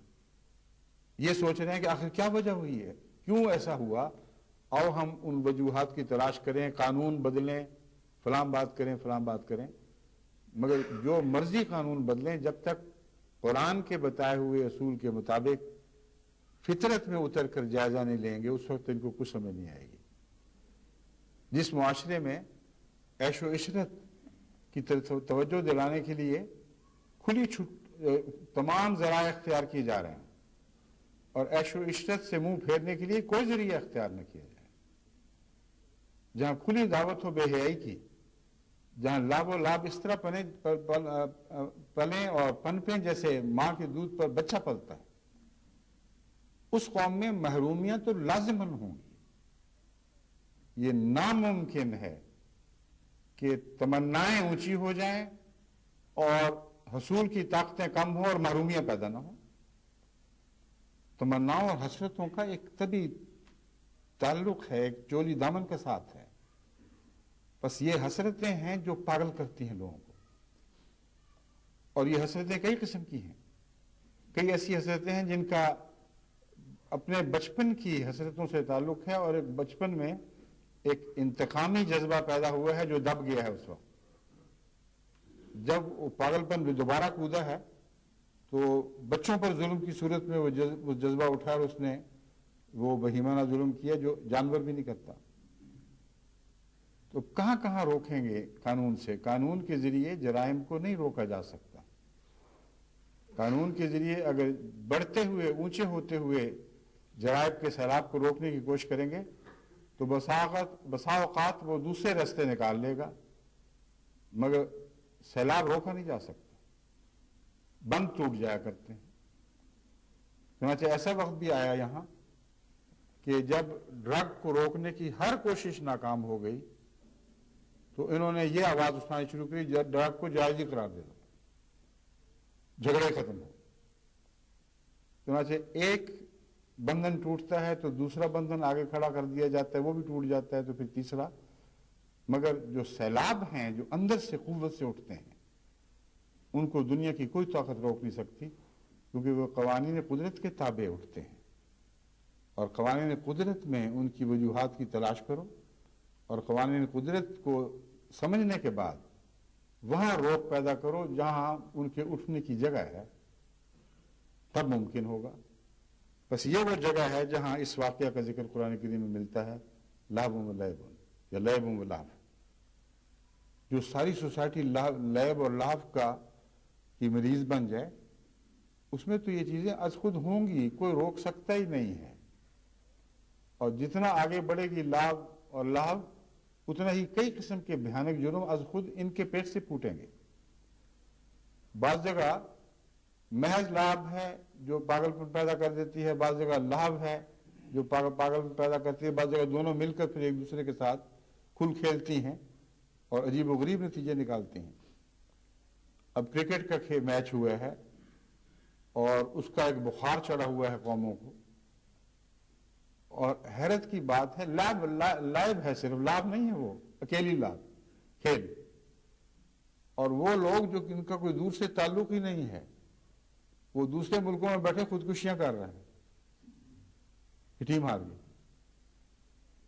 Speaker 1: یہ سوچ رہے ہیں کہ آخر کیا وجہ ہوئی ہے، کیوں ایسا ہوا، آؤ ہم ان وجوہات کی تلاش کریں، قانون بدلیں، فلاں بات کریں فلاں بات کریں، مگر جو مرضی قانون بدلیں، جب تک قرآن کے بتائے ہوئے اصول کے مطابق فطرت میں اتر کر جائزہ نہیں لیں گے، اس وقت ان کو کچھ سمجھ نہیں آئے گی۔ جس معاشرے میں عیش و عشرت کی طرف توجہ دلانے کے لیے کھلی تمام ذرائع اختیار کیے جا رہے ہیں، اور عیش و عشرت سے منہ پھیرنے کے لیے کوئی ذریعہ اختیار نہ کیا جائے، جہاں کھلی دعوت ہو بے حیائی کی، جہاں لاب و لاب اس طرح پلیں اور پنپیں جیسے ماں کے دودھ پر بچہ پلتا ہے، اس قوم میں محرومیاں تو لازماً ہوں گی۔ یہ ناممکن ہے کہ تمنائیں اونچی ہو جائیں اور حصول کی طاقتیں کم ہوں اور محرومیاں پیدا نہ ہوں۔ تمناؤں اور حسرتوں کا ایک طبی تعلق ہے، ایک چولی دامن کے ساتھ ہے، بس یہ حسرتیں ہیں جو پاگل کرتی ہیں لوگوں کو، اور یہ حسرتیں کئی قسم کی ہیں۔ کئی ایسی حسرتیں ہیں جن کا اپنے بچپن کی حسرتوں سے تعلق ہے، اور ایک بچپن میں ایک انتقامی جذبہ پیدا ہوا ہے جو دب گیا ہے۔ اس وقت جب وہ پاگل پن دوبارہ کودا ہے تو بچوں پر ظلم کی صورت میں وہ جذبہ اٹھا اور اس نے وہ بہیمانہ ظلم کیا جو جانور بھی نہیں کرتا۔ تو کہاں کہاں روکیں گے قانون سے؟ قانون کے ذریعے جرائم کو نہیں روکا جا سکتا۔ قانون کے ذریعے اگر بڑھتے ہوئے اونچے ہوتے ہوئے جرائم کے سیلاب کو روکنے کی کوشش کریں گے تو بسا اوقات وہ دوسرے راستے نکال لے گا، مگر سیلاب روکا نہیں جا سکتا، بند ٹوٹ جایا کرتے ہیں۔ چنانچہ ایسا وقت بھی آیا یہاں کہ جب ڈرگ کو روکنے کی ہر کوشش ناکام ہو گئی تو انہوں نے یہ آواز اٹھانی شروع کی، ڈرگ کو جائز ہی قرار دے دو، جھگڑے ختم ہو۔ چنانچہ ایک بندھن ٹوٹتا ہے تو دوسرا بندھن آگے کھڑا کر دیا جاتا ہے، وہ بھی ٹوٹ جاتا ہے تو پھر تیسرا۔ مگر جو سیلاب ہیں جو اندر سے قوت سے اٹھتے ہیں، ان کو دنیا کی کوئی طاقت روک نہیں سکتی، کیونکہ وہ قوانین قدرت کے تابع اٹھتے ہیں، اور قوانین قدرت میں ان کی وجوہات کی تلاش کرو، اور قوانین قدرت کو سمجھنے کے بعد وہاں روک پیدا کرو جہاں ان کے اٹھنے کی جگہ ہے، تب ممکن ہوگا۔ بس یہ وہ جگہ ہے جہاں اس واقعہ کا ذکر قرآن کریم میں ملتا ہے، لعب و لعب یا لعب و لعب۔ جو ساری سوسائٹی لعب اور لعب کی مریض بن جائے، اس میں تو یہ چیزیں از خود ہوں گی، کوئی روک سکتا ہی نہیں ہے، اور جتنا آگے بڑھے گی لعب اور لعب اتنا ہی کئی قسم کے بھیانک جرم از خود ان کے پیٹ سے پھوٹیں گے۔ بعض جگہ محض لعب ہے جو پاگل پن پیدا کر دیتی ہے، بعض جگہ لعب ہے جو پاگل پن پیدا کرتی ہے، بعض جگہ دونوں مل کر پھر ایک دوسرے کے ساتھ کھل کھیلتی ہیں اور عجیب و غریب نتیجے نکالتی ہیں۔ اب کرکٹ کا میچ ہوا ہے اور اس کا ایک بخار چڑھا ہوا ہے قوموں کو، اور حیرت کی بات ہے لائب ہے، صرف لعب نہیں ہے، وہ اکیلی لعب کھیل، اور وہ لوگ جو ان کا کوئی دور سے تعلق ہی نہیں ہے، وہ دوسرے ملکوں میں بیٹھے خودکشیاں کر رہے ہیں کہ ٹیم ہار گئی،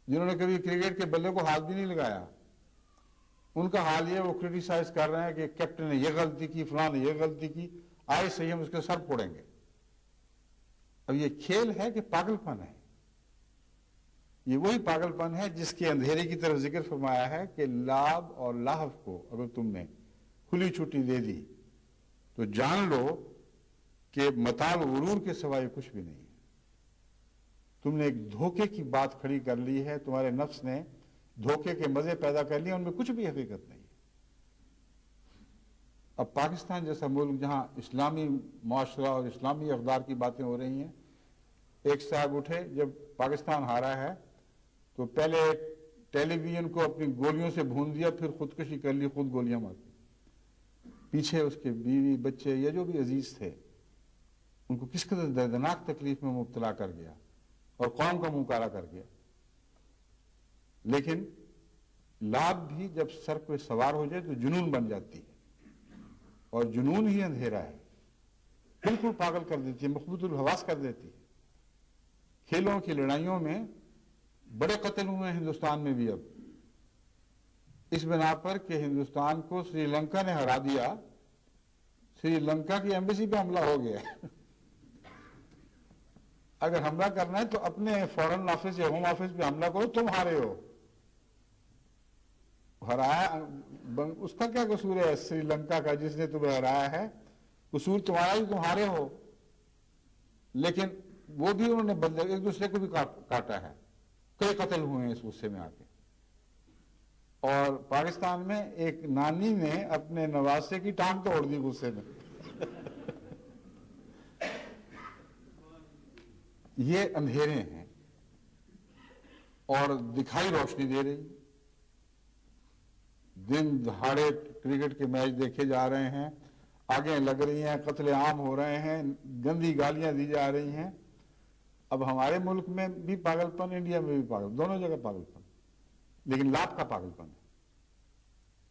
Speaker 1: جنہوں نے کبھی کرکٹ کے بلے کو ہاتھ بھی نہیں لگایا، ان کا حال یہ وہ کرٹیسائز کر رہے ہیں کہ کیپٹن نے یہ غلطی کی، فلاں نے یہ غلطی کی، آئے صحیح ہم اس کے سر پھوڑیں گے۔ اب یہ کھیل ہے کہ پاگل پن ہے؟ یہ وہی پاگل پن ہے جس کے اندھیرے کی طرف ذکر فرمایا ہے کہ لعب اور لہو کو اگر تم نے کھلی چھٹی دے دی تو جان لو کہ متاع و غرور کے سوائے کچھ بھی نہیں ہے۔ تم نے ایک دھوکے کی بات کھڑی کر لی ہے، تمہارے نفس نے دھوکے کے مزے پیدا کر لیے، ان میں کچھ بھی حقیقت نہیں ہے۔ اب پاکستان جیسا ملک جہاں اسلامی معاشرہ اور اسلامی اقدار کی باتیں ہو رہی ہیں، ایک صاحب اٹھے جب پاکستان ہارا ہے تو پہلے ٹیلی ویژن کو اپنی گولیوں سے بھون دیا، پھر خودکشی کر لی، خود گولیاں مار دی. پیچھے اس کے بیوی بچے یا جو بھی عزیز تھے ان کو کس قدر دردناک تکلیف میں مبتلا کر گیا اور قوم کا منہ کالا کر گیا. لیکن لات بھی جب سر پہ سوار ہو جائے تو جنون بن جاتی ہے، اور جنون ہی اندھیرا ہے، بالکل پاگل کر دیتی ہے، مخبوط الحواس کر دیتی ہے. کھیلوں کی لڑائیوں میں بڑے قتل ہوئے ہیں ہندوستان میں بھی اب، اس بنا پر کہ ہندوستان کو سری لنکا نے ہرا دیا. سری لنکا کی ایمبیسی پہ حملہ ہو گیا. اگر حملہ کرنا ہے تو اپنے فورن آفس یا ہوم آفس پہ حملہ کرو، تم ہارے ہو. ہرایا اس کا کیا قصور ہے سری لنکا کا جس نے تمہیں ہرایا ہے؟ قصور تمہارا ہی، تم ہارے ہو. لیکن وہ بھی انہوں نے بدلے، ایک دوسرے کو بھی کاٹا ہے، کئی قتل ہوئے ہیں اس غصے میں آ کے. اور پاکستان میں ایک نانی نے اپنے نواسے کی ٹانگ توڑ دی غصے میں. یہ اندھیرے ہیں اور دکھائی روشنی دے رہی. دن دہاڑے کرکٹ کے میچ دیکھے جا رہے ہیں، آگیں لگ رہی ہیں، قتل عام ہو رہے ہیں، گندی گالیاں دی جا رہی ہیں. اب ہمارے ملک میں بھی پاگل پن، انڈیا میں بھی پاگل، دونوں جگہ پاگل پن، لیکن لات کا پاگل پن ہے.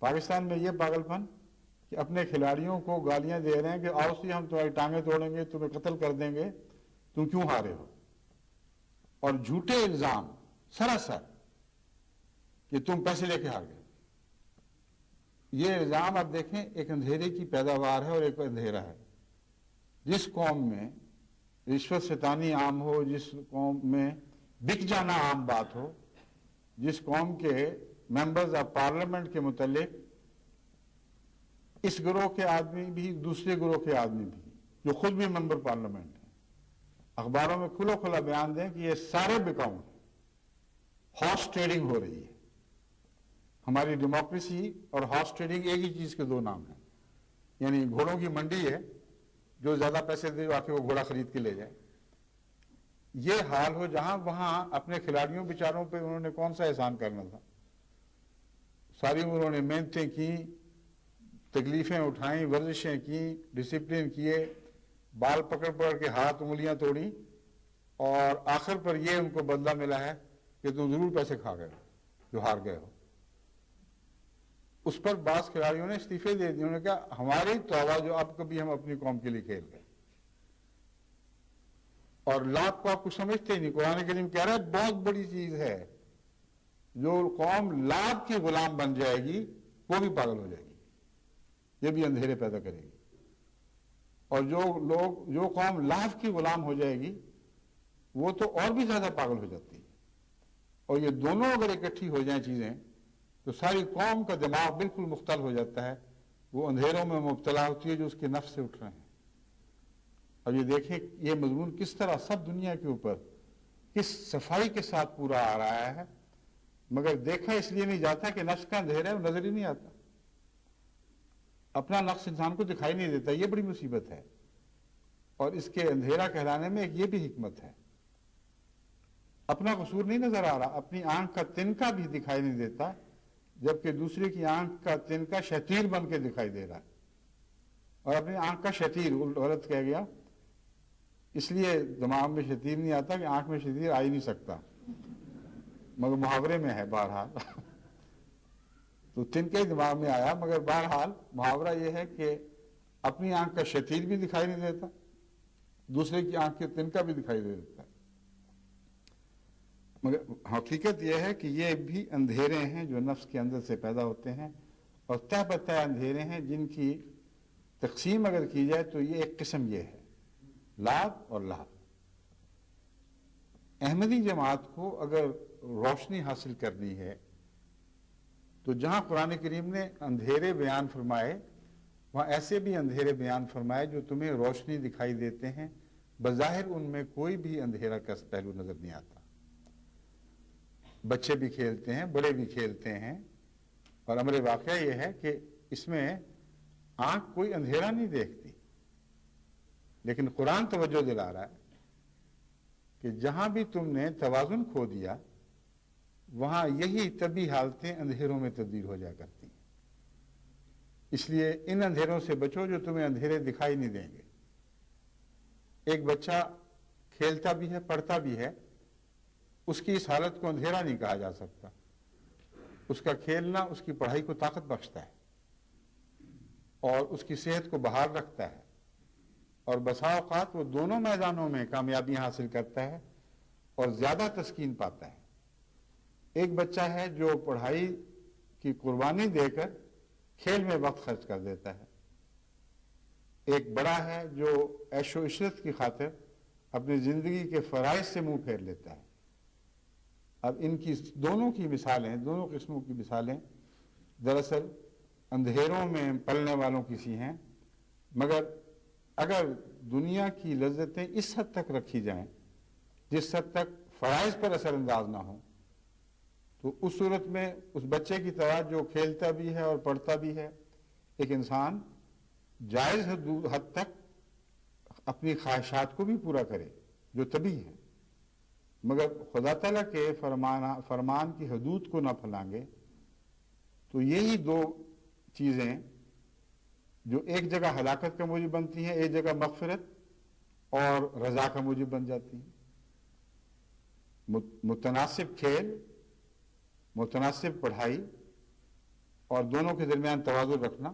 Speaker 1: پاکستان میں یہ پاگل پن کہ اپنے کھلاڑیوں کو گالیاں دے رہے ہیں کہ آؤ سی ہم تمہاری ٹانگیں توڑیں گے، تمہیں قتل کر دیں گے، تم کیوں ہارے ہو؟ اور جھوٹے الزام سراسر کہ تم پیسے لے کے ہار گئے. یہ الزام آپ دیکھیں ایک اندھیرے کی پیداوار ہے اور ایک اندھیرا ہے. جس قوم میں رشوت ستانی عام ہو، جس قوم میں بک جانا عام بات ہو، جس قوم کے ممبرز آف پارلیمنٹ کے متعلق اس گروہ کے آدمی بھی دوسرے گروہ کے آدمی بھی جو خود بھی ممبر پارلیمنٹ ہیں اخباروں میں کھلا کھلا بیان دیں کہ یہ سارے بکاؤ ہیں، ہارس ٹریڈنگ ہو رہی ہے. ہماری ڈیموکریسی اور ہارس ٹریڈنگ ایک ہی چیز کے دو نام ہیں. یعنی گھوڑوں کی منڈی ہے، جو زیادہ پیسے دے آ کے وہ گھوڑا خرید کے لے جائے. یہ حال ہو جہاں وہاں اپنے کھلاڑیوں بیچاروں پہ انہوں نے کون سا احسان کرنا تھا؟ ساری انہوں نے محنتیں کی، تکلیفیں اٹھائیں، ورزشیں کی، ڈسپلن کیے، بال پکڑ پکڑ کے ہاتھ انگلیاں توڑی، اور آخر پر یہ ان کو بدلہ ملا ہے کہ تم ضرور پیسے کھا گئے جو ہار گئے ہو. اس پر بعض کھلاڑیوں نے استعفے دے دیے. انہوں نے کہا ہماری توبہ جو اب کبھی ہم اپنی قوم کے لیے کھیل گئے. اور لات کو آپ کو سمجھتے ہی نہیں. قرآن کریم کہہ رہا ہے بہت بڑی چیز ہے. جو قوم لات کی غلام بن جائے گی وہ بھی پاگل ہو جائے گی، یہ بھی اندھیرے پیدا کرے گی. اور جو قوم لاف کی غلام ہو جائے گی وہ تو اور بھی زیادہ پاگل ہو جاتی ہے. اور یہ دونوں اگر اکٹھی ہو جائیں چیزیں تو ساری قوم کا دماغ بالکل مختل ہو جاتا ہے. وہ اندھیروں میں مبتلا ہوتی ہے جو اس کے نفس سے اٹھ رہے ہیں. اب یہ دیکھیں یہ مضمون کس طرح سب دنیا کے اوپر کس صفائی کے ساتھ پورا آ رہا ہے، مگر دیکھا اس لیے نہیں جاتا کہ نفس کا اندھیرا ہے، وہ نظر ہی نہیں آتا. اپنا نفس انسان کو دکھائی نہیں دیتا. یہ بڑی مصیبت ہے. اور اس کے اندھیرا کہلانے میں ایک یہ بھی حکمت ہے. اپنا قصور نہیں نظر آ رہا، اپنی آنکھ کا تنکا بھی دکھائی نہیں دیتا، جبکہ دوسرے کی آنکھ کا تنکا شتیر بن کے دکھائی دے رہا ہے. اور اپنی آنکھ کا شتیر غلط کہہ گیا، اس لیے دماغ میں شتیر نہیں آتا کہ آنکھ میں شتیر آ ہی نہیں سکتا، مگر محاورے میں ہے بہرحال. تو تنکا ہی دماغ میں آیا، مگر بہرحال محاورہ یہ ہے کہ اپنی آنکھ کا شتیر بھی دکھائی نہیں دیتا، دوسرے کی آنکھ کے تنکا بھی دکھائی دے دیتا ہے. مگر حقیقت یہ ہے کہ یہ بھی اندھیرے ہیں جو نفس کے اندر سے پیدا ہوتے ہیں، اور تہ بتہ اندھیرے ہیں جن کی تقسیم اگر کی جائے تو یہ ایک قسم یہ ہے، لات اور لات. احمدی جماعت کو اگر روشنی حاصل کرنی ہے تو جہاں قرآن کریم نے اندھیرے بیان فرمائے وہاں ایسے بھی اندھیرے بیان فرمائے جو تمہیں روشنی دکھائی دیتے ہیں، بظاہر ان میں کوئی بھی اندھیرا کا پہلو نظر نہیں آتا. بچے بھی کھیلتے ہیں، بڑے بھی کھیلتے ہیں، اور امر واقعہ یہ ہے کہ اس میں آنکھ کوئی اندھیرا نہیں دیکھتی. لیکن قرآن توجہ دلا رہا ہے کہ جہاں بھی تم نے توازن کھو دیا وہاں یہی طبی حالتیں اندھیروں میں تبدیل ہو جایا کرتی ہیں. اس لیے ان اندھیروں سے بچو جو تمہیں اندھیرے دکھائی نہیں دیں گے. ایک بچہ کھیلتا بھی ہے، پڑھتا بھی ہے، اس کی اس حالت کو اندھیرا نہیں کہا جا سکتا. اس کا کھیلنا اس کی پڑھائی کو طاقت بخشتا ہے اور اس کی صحت کو بحال رکھتا ہے، اور بسا اوقات وہ دونوں میدانوں میں کامیابیاں حاصل کرتا ہے اور زیادہ تسکین پاتا ہے. ایک بچہ ہے جو پڑھائی کی قربانی دے کر کھیل میں وقت خرچ کر دیتا ہے. ایک بڑا ہے جو عیش و عشرت کی خاطر اپنی زندگی کے فرائض سے منہ پھیر لیتا ہے. اب ان کی دونوں کی مثالیں، دونوں قسموں کی مثالیں دراصل اندھیروں میں پلنے والوں کی سی ہیں. مگر اگر دنیا کی لذتیں اس حد تک رکھی جائیں جس حد تک فرائض پر اثر انداز نہ ہوں، تو اس صورت میں اس بچے کی طرح جو کھیلتا بھی ہے اور پڑھتا بھی ہے، ایک انسان جائز حد تک اپنی خواہشات کو بھی پورا کرے جو طبی ہے، مگر خدا تعالیٰ کے فرمان کی حدود کو نہ پھلانگے. تو یہی دو چیزیں جو ایک جگہ ہلاکت کا موجب بنتی ہیں، ایک جگہ مغفرت اور رضا کا موجب بن جاتی ہیں. متناسب کھیل، متناسب پڑھائی اور دونوں کے درمیان توازن رکھنا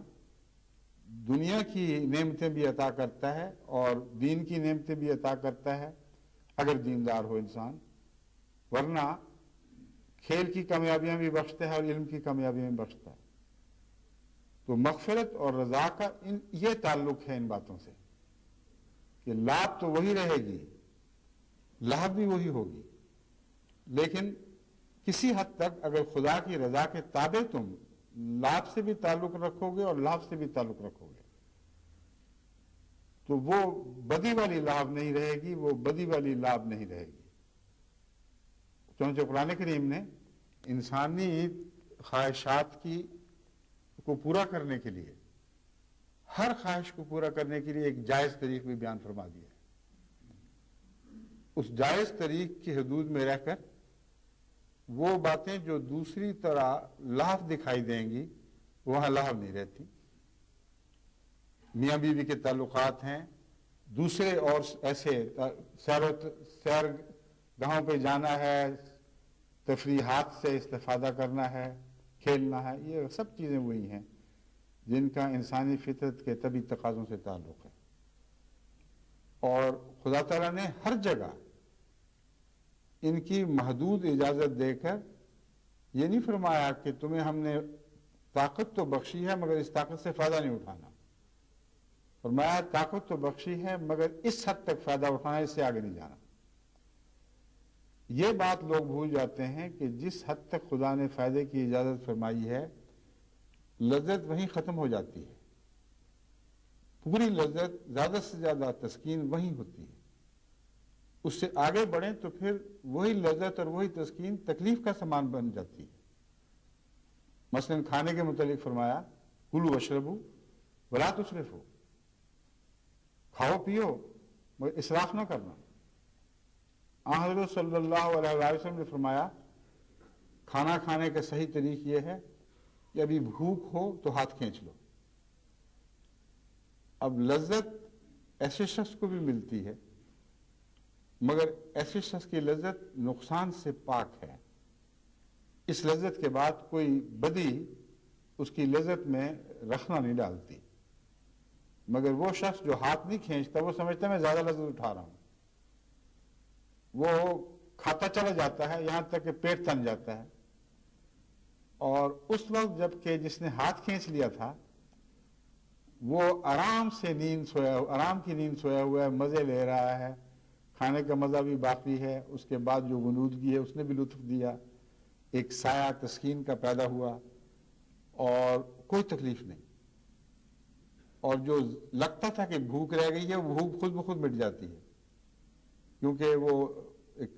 Speaker 1: دنیا کی نعمتیں بھی عطا کرتا ہے اور دین کی نعمتیں بھی عطا کرتا ہے اگر دیندار ہو انسان، ورنہ کھیل کی کامیابیاں بھی بخشتا ہے اور علم کی کامیابیاں بھی بخشتا ہے. تو مغفرت اور رضا کا یہ تعلق ہے ان باتوں سے کہ لابھ تو وہی رہے گی، لابھ بھی وہی ہوگی، لیکن کسی حد تک اگر خدا کی رضا کے تابع تم لابھ سے بھی تعلق رکھو گے اور لابھ سے بھی تعلق رکھو گے تو وہ بدی والی لابھ نہیں رہے گی، وہ بدی والی لابھ نہیں رہے گی. چنانچہ قرآن کریم نے انسانی خواہشات کو پورا کرنے کے لیے، ہر خواہش کو پورا کرنے کے لیے ایک جائز طریق بھی بیان فرما دیا ہے. اس جائز طریق کی حدود میں رہ کر وہ باتیں جو دوسری طرح لاحق دکھائی دیں گی وہاں لاحق نہیں رہتی. میاں بیوی کے تعلقات ہیں، دوسرے اور ایسے سیر گاہوں پہ جانا ہے، تفریحات سے استفادہ کرنا ہے، کھیلنا ہے، یہ سب چیزیں وہی ہیں جن کا انسانی فطرت کے طبی تقاضوں سے تعلق ہے. اور خدا تعالیٰ نے ہر جگہ ان کی محدود اجازت دے کر یہ نہیں فرمایا کہ تمہیں ہم نے طاقت تو بخشی ہے مگر اس طاقت سے فائدہ نہیں اٹھانا. فرمایا طاقت تو بخشی ہے مگر اس حد تک فائدہ اٹھانا، اس سے آگے نہیں جانا. یہ بات لوگ بھول جاتے ہیں کہ جس حد تک خدا نے فائدے کی اجازت فرمائی ہے لذت وہیں ختم ہو جاتی ہے. پوری لذت، زیادہ سے زیادہ تسکین وہیں ہوتی ہے. اس سے آگے بڑھیں تو پھر وہی لذت اور وہی تسکین تکلیف کا سامان بن جاتی ہے. مثلا کھانے کے متعلق فرمایا کلوا واشربوا ولا تسرفوا، کھاؤ پیو مگر اسراف نہ کرنا. حضرت صلی اللہ علیہ وسلم نے فرمایا کھانا کھانے کا صحیح طریق یہ ہے کہ ابھی بھوک ہو تو ہاتھ کھینچ لو. اب لذت ایسے شخص کو بھی ملتی ہے مگر ایسے شخص کی لذت نقصان سے پاک ہے. اس لذت کے بعد کوئی بدی اس کی لذت میں رکھنا نہیں ڈالتی. مگر وہ شخص جو ہاتھ نہیں کھینچتا وہ سمجھتا ہے میں زیادہ لذت اٹھا رہا ہوں، وہ کھاتا چلا جاتا ہے یہاں تک کہ پیٹ تن جاتا ہے. اور اس وقت جب کہ جس نے ہاتھ کھینچ لیا تھا وہ آرام سے آرام کی نیند سویا ہوا ہے، مزے لے رہا ہے، کھانے کا مزہ بھی باقی ہے، اس کے بعد جو غنودگی ہے اس نے بھی لطف دیا، ایک سایہ تسکین کا پیدا ہوا اور کوئی تکلیف نہیں. اور جو لگتا تھا کہ بھوک رہ گئی ہے وہ بھوک خود بخود مٹ جاتی ہے، کیونکہ وہ ایک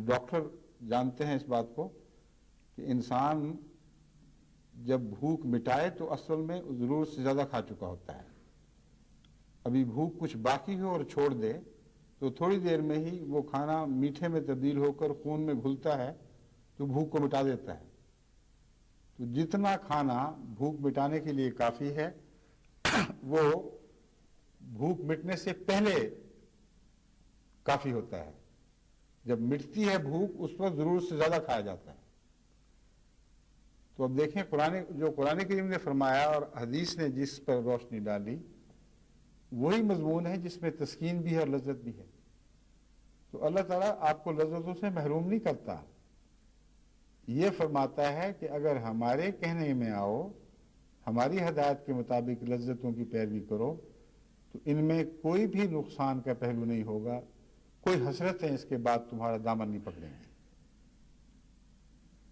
Speaker 1: ڈاکٹر جانتے ہیں اس بات کو کہ انسان جب بھوک مٹائے تو اصل میں ضرورت سے زیادہ کھا چکا ہوتا ہے. ابھی بھوک کچھ باقی ہو اور چھوڑ دے تو تھوڑی دیر میں ہی وہ کھانا میٹھے میں تبدیل ہو کر خون میں گھلتا ہے تو بھوک کو مٹا دیتا ہے. تو جتنا کھانا بھوک مٹانے کے لیے کافی ہے وہ بھوک مٹنے سے پہلے کافی ہوتا ہے. جب مٹتی ہے بھوک اس وقت ضرورت سے زیادہ کھایا جاتا ہے. تو اب دیکھیں جو قرآن کریم نے فرمایا اور حدیث نے جس پر روشنی ڈالی وہی مضمون ہے جس میں تسکین بھی ہے اور لذت بھی ہے. تو اللہ تعالیٰ آپ کو لذتوں سے محروم نہیں کرتا. یہ فرماتا ہے کہ اگر ہمارے کہنے میں آؤ، ہماری ہدایت کے مطابق لذتوں کی پیروی کرو تو ان میں کوئی بھی نقصان کا پہلو نہیں ہوگا، کوئی حسرتیں اس کے بعد تمہارا دامن نہیں پکڑیں گے.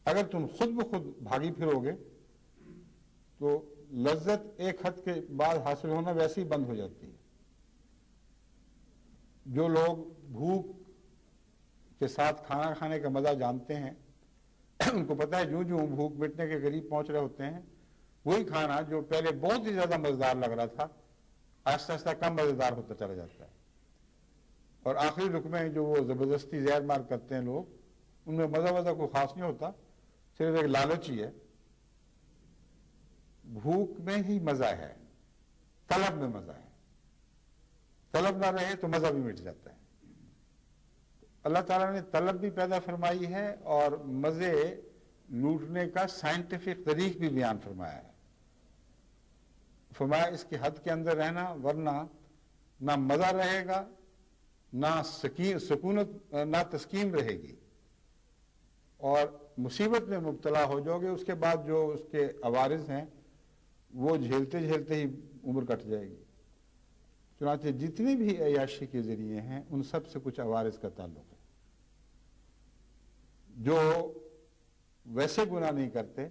Speaker 1: اگر تم خود بخود بھاگی پھرو گے تو لذت ایک حد کے بعد حاصل ہونا ویسے ہی بند ہو جاتی ہے. جو لوگ بھوک کے ساتھ کھانا کھانے کا مزہ جانتے ہیں ان کو پتہ ہے جو بھوک مٹنے کے قریب پہنچ رہے ہوتے ہیں وہی کھانا جو پہلے بہت ہی زیادہ مزیدار لگ رہا تھا آہستہ آہستہ کم مزیدار ہوتا چلا جاتا ہے. اور آخری لقمے جو وہ زبردستی زہر مار کرتے ہیں لوگ، ان میں مزہ کوئی خاص نہیں ہوتا، صرف ایک لالچ ہی ہے. بھوک میں ہی مزہ ہے، طلب میں مزہ ہے. طلب نہ رہے تو مزہ بھی مٹ جاتا ہے. اللہ تعالیٰ نے طلب بھی پیدا فرمائی ہے اور مزے لوٹنے کا سائنٹیفک طریق بھی بیان فرمایا ہے. فرمایا اس کی حد کے اندر رہنا، ورنہ نہ مزہ رہے گا، نہ سکونت، نہ تسکین رہے گی، اور مصیبت میں مبتلا ہو جاؤ گے. اس کے بعد جو اس کے عوارض ہیں وہ جھیلتے جھیلتے ہی عمر کٹ جائے گی. چنانچہ جتنی بھی عیاشی کے ذریعے ہیں ان سب سے کچھ عوارض کا تعلق ہے. جو ویسے گناہ نہیں کرتے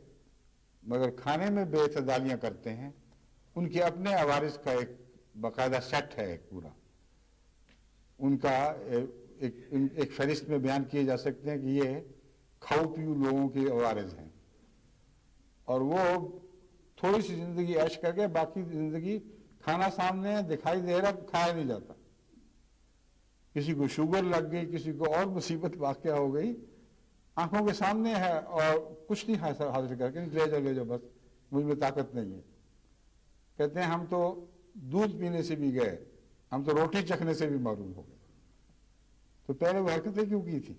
Speaker 1: مگر کھانے میں بے اعتدالیاں کرتے ہیں ان کے اپنے عوارض کا ایک باقاعدہ سیٹ ہے، ایک پورا. ان کا ایک فہرست میں بیان کیے جا سکتے ہیں کہ یہ کھاؤ پیو لوگوں کے عوارض ہیں، اور وہ تھوڑی سی زندگی عیش کر کے باقی زندگی کھانا سامنے دکھائی دے رہا کھایا نہیں جاتا. کسی کو شوگر لگ گئی، کسی کو اور مصیبت واقعہ ہو گئی، آنکھوں کے سامنے ہے اور کچھ نہیں حاصل کر کے لے جاؤ بس مجھ میں طاقت نہیں ہے. کہتے ہیں ہم تو دودھ پینے سے بھی گئے، ہم تو روٹی چکھنے سے بھی معروم ہو گئے. تو پہلے وہ حرکتیں کیوں کی تھی؟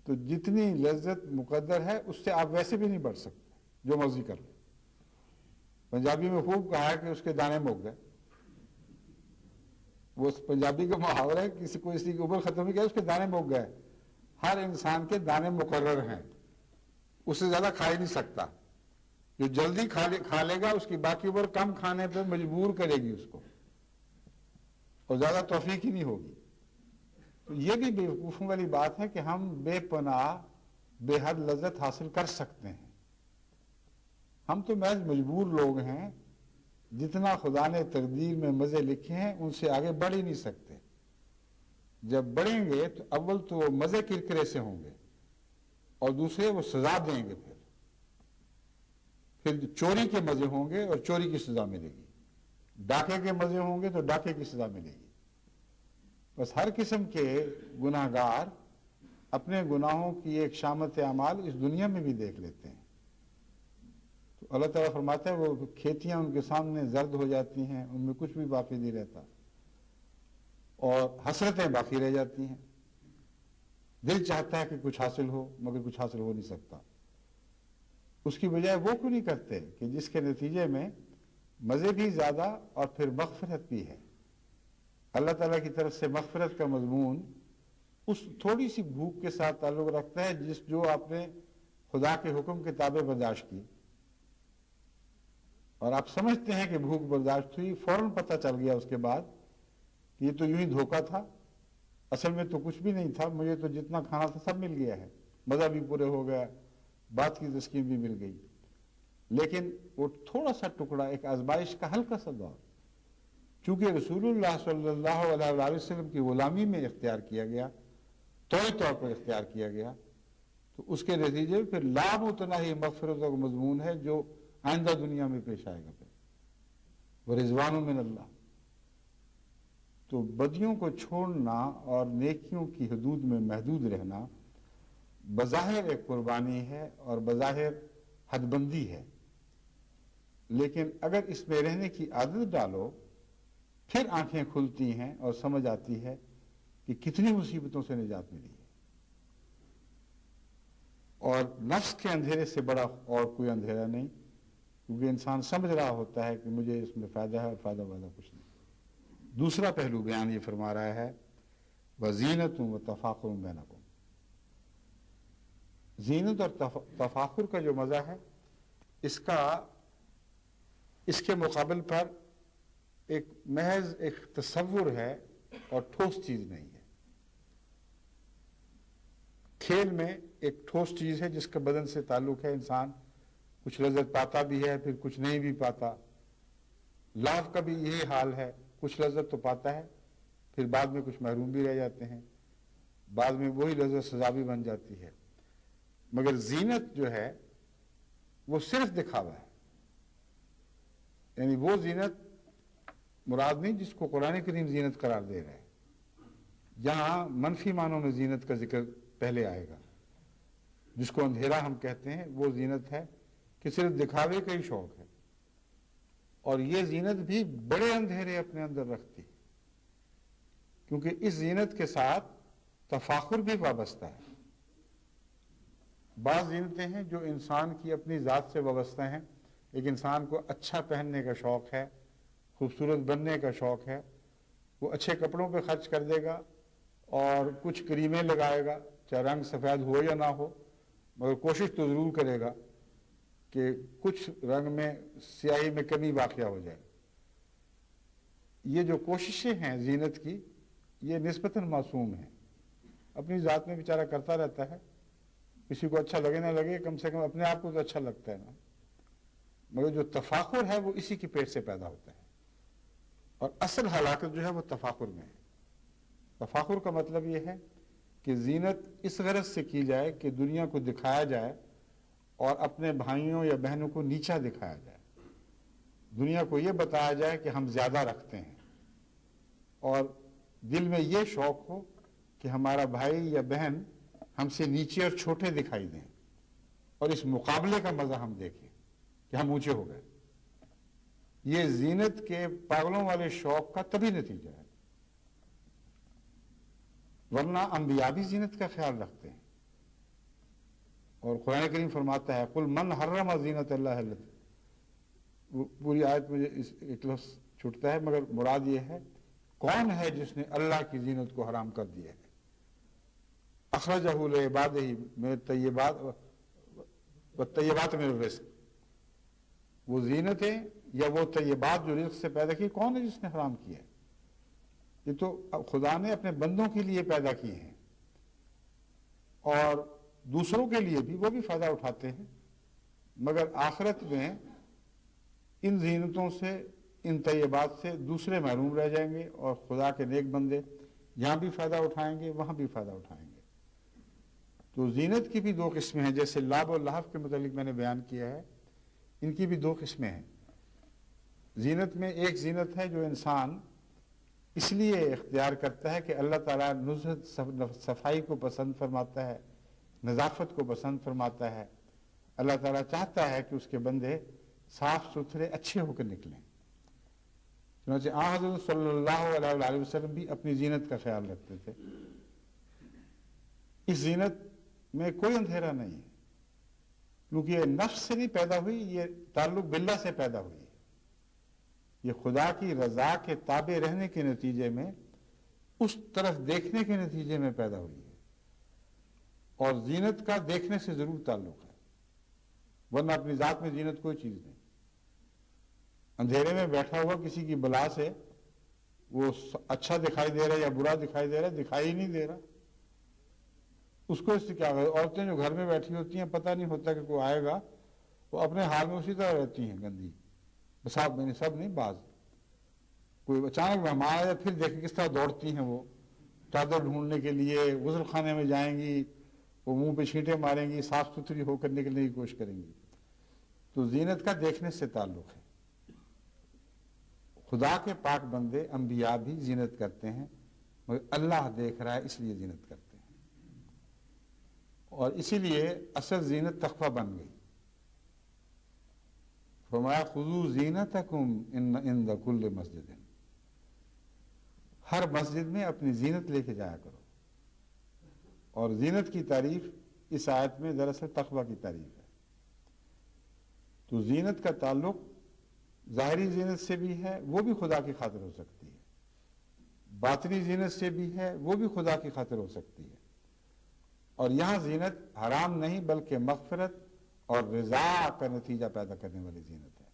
Speaker 1: تو جتنی لذت مقدر ہے اس سے آپ ویسے بھی نہیں بڑھ سکتے جو مرضی کر لیں. پنجابی میں خوب کہا ہے کہ اس کے دانے مک گئے. وہ پنجابی کا محاورہ ہے، کسی کو اسی کی عمر ختم نہیں کیا اس کے دانے مک گئے. ہر انسان کے دانے مقرر ہیں، اس سے زیادہ کھا ہی نہیں سکتا. جو جلدی کھا لے گا اس کی باقی عمر کم کھانے پہ مجبور کرے گی اس کو، اور زیادہ توفیق ہی نہیں ہوگی. تو یہ بھی بیوقوفوں والی بات ہے کہ ہم بے پناہ بے حد لذت حاصل کر سکتے ہیں. ہم تو محض مجبور لوگ ہیں، جتنا خدا نے تقدیر میں مزے لکھے ہیں ان سے آگے بڑھ ہی نہیں سکتے. جب بڑھیں گے تو اول تو وہ مزے کرکرے سے ہوں گے اور دوسرے وہ سزا دیں گے. پھر چوری کے مزے ہوں گے اور چوری کی سزا ملے گی، ڈاکے کے مزے ہوں گے تو ڈاکے کی سزا ملے گی. بس ہر قسم کے گناہ گار اپنے گناہوں کی ایک شامت اعمال اس دنیا میں بھی دیکھ لیتے ہیں. تو اللہ تعالیٰ فرماتا ہے وہ کھیتیاں ان کے سامنے زرد ہو جاتی ہیں، ان میں کچھ بھی باقی نہیں رہتا، اور حسرتیں باقی رہ جاتی ہیں. دل چاہتا ہے کہ کچھ حاصل ہو مگر کچھ حاصل ہو نہیں سکتا. اس کی بجائے وہ کیوں نہیں کرتے کہ جس کے نتیجے میں مزے بھی زیادہ اور پھر مغفرت بھی ہے. اللہ تعالیٰ کی طرف سے مغفرت کا مضمون اس تھوڑی سی بھوک کے ساتھ تعلق رکھتا ہے جو آپ نے خدا کے حکم کے تابع برداشت کی، اور آپ سمجھتے ہیں کہ بھوک برداشت ہوئی، فوراً پتہ چل گیا اس کے بعد کہ یہ تو یوں ہی دھوکہ تھا، اصل میں تو کچھ بھی نہیں تھا، مجھے تو جتنا کھانا تھا سب مل گیا ہے، مزہ بھی پورے ہو گیا، بات کی تسکین بھی مل گئی. لیکن وہ تھوڑا سا ٹکڑا ایک آزمائش کا ہلکا سا دور، چونکہ رسول اللہ صلی اللہ علیہ وسلم کی غلامی میں اختیار کیا گیا، طور پر اختیار کیا گیا، تو اس کے نتیجے میں پھر لامتناہی مغفرت کا مضمون ہے جو آئندہ دنیا میں پیش آئے گا. پھر ورضوان من اللہ. تو بدیوں کو چھوڑنا اور نیکیوں کی حدود میں محدود رہنا بظاہر ایک قربانی ہے اور بظاہر حد بندی ہے، لیکن اگر اس میں رہنے کی عادت ڈالو پھر آنکھیں کھلتی ہیں اور سمجھ آتی ہے کہ کتنی مصیبتوں سے نجات ملی ہے۔ اور نفس کے اندھیرے سے بڑا اور کوئی اندھیرا نہیں، کیونکہ انسان سمجھ رہا ہوتا ہے کہ مجھے اس میں فائدہ ہے اور فائدہ وائدہ کچھ نہیں۔ دوسرا پہلو بیان یہ فرما رہا ہے وَزِینَةٌ وَتَفَاخُرٌ بَيْنَكُمْ۔ زینت اور تفاخر کا جو مزہ ہے اس کے مقابل پر ایک محض ایک تصور ہے اور ٹھوس چیز نہیں ہے۔ کھیل میں ایک ٹھوس چیز ہے جس کا بدن سے تعلق ہے، انسان کچھ لذت پاتا بھی ہے پھر کچھ نہیں بھی پاتا۔ لاو کا بھی یہی حال ہے، کچھ لذت تو پاتا ہے پھر بعد میں کچھ محروم بھی رہ جاتے ہیں، بعد میں وہی لذت سزا بھی بن جاتی ہے۔ مگر زینت جو ہے وہ صرف دکھاوا ہے، یعنی وہ زینت مراد نہیں جس کو قرآن کریم زینت قرار دے رہا ہے۔ یہاں منفی معنوں میں زینت کا ذکر پہلے آئے گا، جس کو اندھیرا ہم کہتے ہیں وہ زینت ہے کہ صرف دکھاوے کا ہی شوق ہے، اور یہ زینت بھی بڑے اندھیرے اپنے اندر رکھتی ہے، کیونکہ اس زینت کے ساتھ تفاخر بھی وابستہ ہے۔ بعض زینتیں ہیں جو انسان کی اپنی ذات سے وابستہ ہیں، ایک انسان کو اچھا پہننے کا شوق ہے، خوبصورت بننے کا شوق ہے، وہ اچھے کپڑوں پہ خرچ کر دے گا اور کچھ کریمیں لگائے گا، چاہے رنگ سفید ہو یا نہ ہو، مگر کوشش تو ضرور کرے گا کہ کچھ رنگ میں سیاہی میں کمی واقع ہو جائے۔ یہ جو کوششیں ہیں زینت کی یہ نسبتاً معصوم ہیں، اپنی ذات میں بیچارہ کرتا رہتا ہے، کسی کو اچھا لگے نہ لگے کم سے کم اپنے آپ کو تو اچھا لگتا ہے نا۔ مگر جو تفاخر ہے وہ اسی کی پیٹ سے پیدا ہوتا ہے، اور اصل ہلاکت جو ہے وہ تفاخر میں ہے۔ تفاخر کا مطلب یہ ہے کہ زینت اس غرض سے کی جائے کہ دنیا کو دکھایا جائے اور اپنے بھائیوں یا بہنوں کو نیچا دکھایا جائے، دنیا کو یہ بتایا جائے کہ ہم زیادہ رکھتے ہیں، اور دل میں یہ شوق ہو کہ ہمارا بھائی یا بہن ہم سے نیچے اور چھوٹے دکھائی دیں، اور اس مقابلے کا مزہ ہم دیکھیں کہ ہم اونچے ہو گئے۔ یہ زینت کے پاگلوں والے شوق کا تبھی نتیجہ ہے، ورنہ انبیاء بھی زینت کا خیال رکھتے ہیں۔ اور قرآن کریم فرماتا ہے قل من حرم زینت اللہ التی، پوری آیت مجھے ایک لفظ چھوٹتا ہے مگر مراد یہ ہے کون ہے جس نے اللہ کی زینت کو حرام کر دیا ہے۔ اخرجہ لعبادہ من الطیبات والطیبات من الرزق، وہ زینتیں یا وہ طیبات جو رزق سے پیدا کی کون ہے جس نے حرام کیا ہے؟ یہ تو خدا نے اپنے بندوں کے لیے پیدا کیے ہیں، اور دوسروں کے لیے بھی وہ بھی فائدہ اٹھاتے ہیں، مگر آخرت میں ان زینتوں سے ان طیبات سے دوسرے محروم رہ جائیں گے، اور خدا کے نیک بندے یہاں بھی فائدہ اٹھائیں گے وہاں بھی فائدہ اٹھائیں گے۔ تو زینت کی بھی دو قسمیں ہیں، جیسے لعب اور لہو کے متعلق میں نے بیان کیا ہے، ان کی بھی دو قسمیں ہیں۔ زینت میں ایک زینت ہے جو انسان اس لیے اختیار کرتا ہے کہ اللہ تعالیٰ نزہت صفائی کو پسند فرماتا ہے، نظافت کو پسند فرماتا ہے، اللہ تعالیٰ چاہتا ہے کہ اس کے بندے صاف ستھرے اچھے ہو کر نکلیں۔ چنانچہ حضرت صلی اللہ علیہ وسلم بھی اپنی زینت کا خیال رکھتے تھے۔ اس زینت میں کوئی اندھیرا نہیں ہے، کیونکہ یہ نفس سے نہیں پیدا ہوئی، یہ تعلق باللہ سے پیدا ہوئی ہے، یہ خدا کی رضا کے تابع رہنے کے نتیجے میں اس طرف دیکھنے کے نتیجے میں پیدا ہوئی ہے، اور زینت کا دیکھنے سے ضرور تعلق ہے، ورنہ اپنی ذات میں زینت کوئی چیز نہیں۔ اندھیرے میں بیٹھا ہوا کسی کی بلا سے وہ اچھا دکھائی دے رہا ہے یا برا دکھائی دے رہا ہے، دکھائی ہی نہیں دے رہا، اس کو اس سے کیا غرض؟ عورتیں جو گھر میں بیٹھی ہوتی ہیں پتہ نہیں ہوتا کہ کوئی آئے گا، وہ اپنے حال میں اسی طرح رہتی ہیں گندی، سب نہیں بعض، کوئی اچانک مہمان آئے پھر دیکھیں کس طرح دوڑتی ہیں، وہ چادر ڈھونڈنے کے لیے غسل خانے میں جائیں گی، وہ منہ پہ چھینٹے ماریں گی، صاف ستھری ہو کر نکلنے کی کوشش کریں گی۔ تو زینت کا دیکھنے سے تعلق ہے۔ خدا کے پاک بندے انبیاء بھی زینت کرتے ہیں، مگر اللہ دیکھ رہا ہے اس لیے زینت کرتے ہیں۔ اور اسی لیے اصل زینت تقویٰ بن گئی. فرمایا خذوا زینتکم عند کل مسجد، ہر مسجد میں اپنی زینت لے کے جایا کرو. اور زینت کی تعریف اس آیت میں دراصل تقویٰ کی تعریف ہے. تو زینت کا تعلق ظاہری زینت سے بھی ہے، وہ بھی خدا کی خاطر ہو سکتی ہے. باطنی زینت سے بھی ہے، وہ بھی خدا کی خاطر ہو سکتی ہے. اور یہاں زینت حرام نہیں بلکہ مغفرت اور رضا کا نتیجہ پیدا کرنے والی زینت ہے.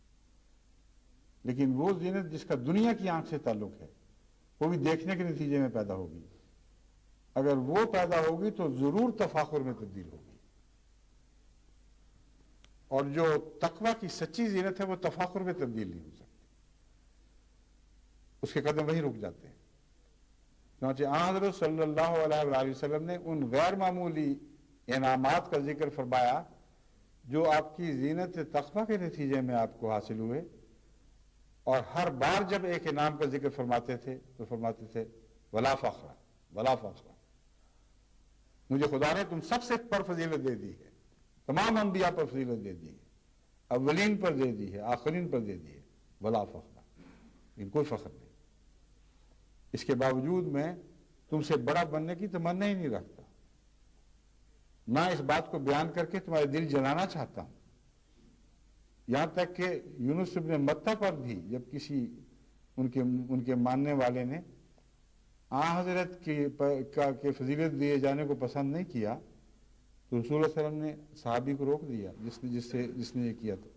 Speaker 1: لیکن وہ زینت جس کا دنیا کی آنکھ سے تعلق ہے، وہ بھی دیکھنے کے نتیجے میں پیدا ہوگی. اگر وہ پیدا ہوگی تو ضرور تفاخر میں تبدیل ہوگی. اور جو تقویٰ کی سچی زینت ہے وہ تفاخر میں تبدیل نہیں ہو سکتی، اس کے قدم وہیں رک جاتے ہیں. چنانچہ حضرت صلی اللہ علیہ وآلہ وسلم نے ان غیر معمولی انعامات کا ذکر فرمایا جو آپ کی زینت تقویٰ کے نتیجے میں آپ کو حاصل ہوئے. اور ہر بار جب ایک انعام کا ذکر فرماتے تھے تو فرماتے تھے ولا فخر، ولا فخر، مجھے خدا نے تم سب سے پر فضیلت دے دی ہے، تمام انبیاء پر فضیلت دے دی ہے، اولین پر دے دی ہے، آخرین پر دے دی ہے، ولا فخر، ان کوئی فخر نہیں. اس کے باوجود میں تم سے بڑا بننے کی تمنا ہی نہیں رکھتا، نہ اس بات کو بیان کر کے تمہارے دل جلانا چاہتا ہوں. یہاں تک کہ یونس ابن متہ پر بھی جب کسی ان کے ماننے والے نے حضرت کے فضیلت دیے جانے کو پسند نہیں کیا تو رسول اللہ علیہ وسلم نے صحابی کو روک دیا جس نے یہ کیا تھا.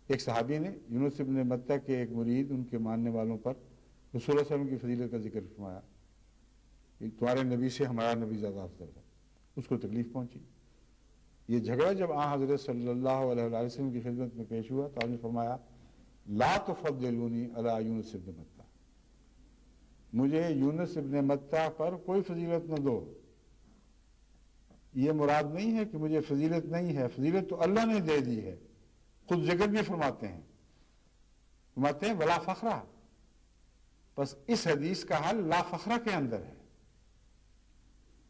Speaker 1: ایک صحابی نے یونس ابن متہ کے ایک مرید ان کے ماننے والوں پر رسول اللہ علیہ وسلم کی فضیلت کا ذکر فرمایا کہ تمہارے نبی سے ہمارا نبی زیادہ افضل ہے. اس کو تکلیف پہنچی. یہ جھگڑا جب حضرت صلی اللہ علیہ وسلم کی خدمت میں پیش ہوا تو آپ نے فرمایا لا تفضلونی علی یونس ابن متہ، مجھے یونس ابن متہ پر کوئی فضیلت نہ دو. یہ مراد نہیں ہے کہ مجھے فضیلت نہیں ہے، فضیلت تو اللہ نے دے دی ہے. خود ذکر بھی فرماتے ہیں ولا فخرہ. بس اس حدیث کا حل لا فخرہ کے اندر ہے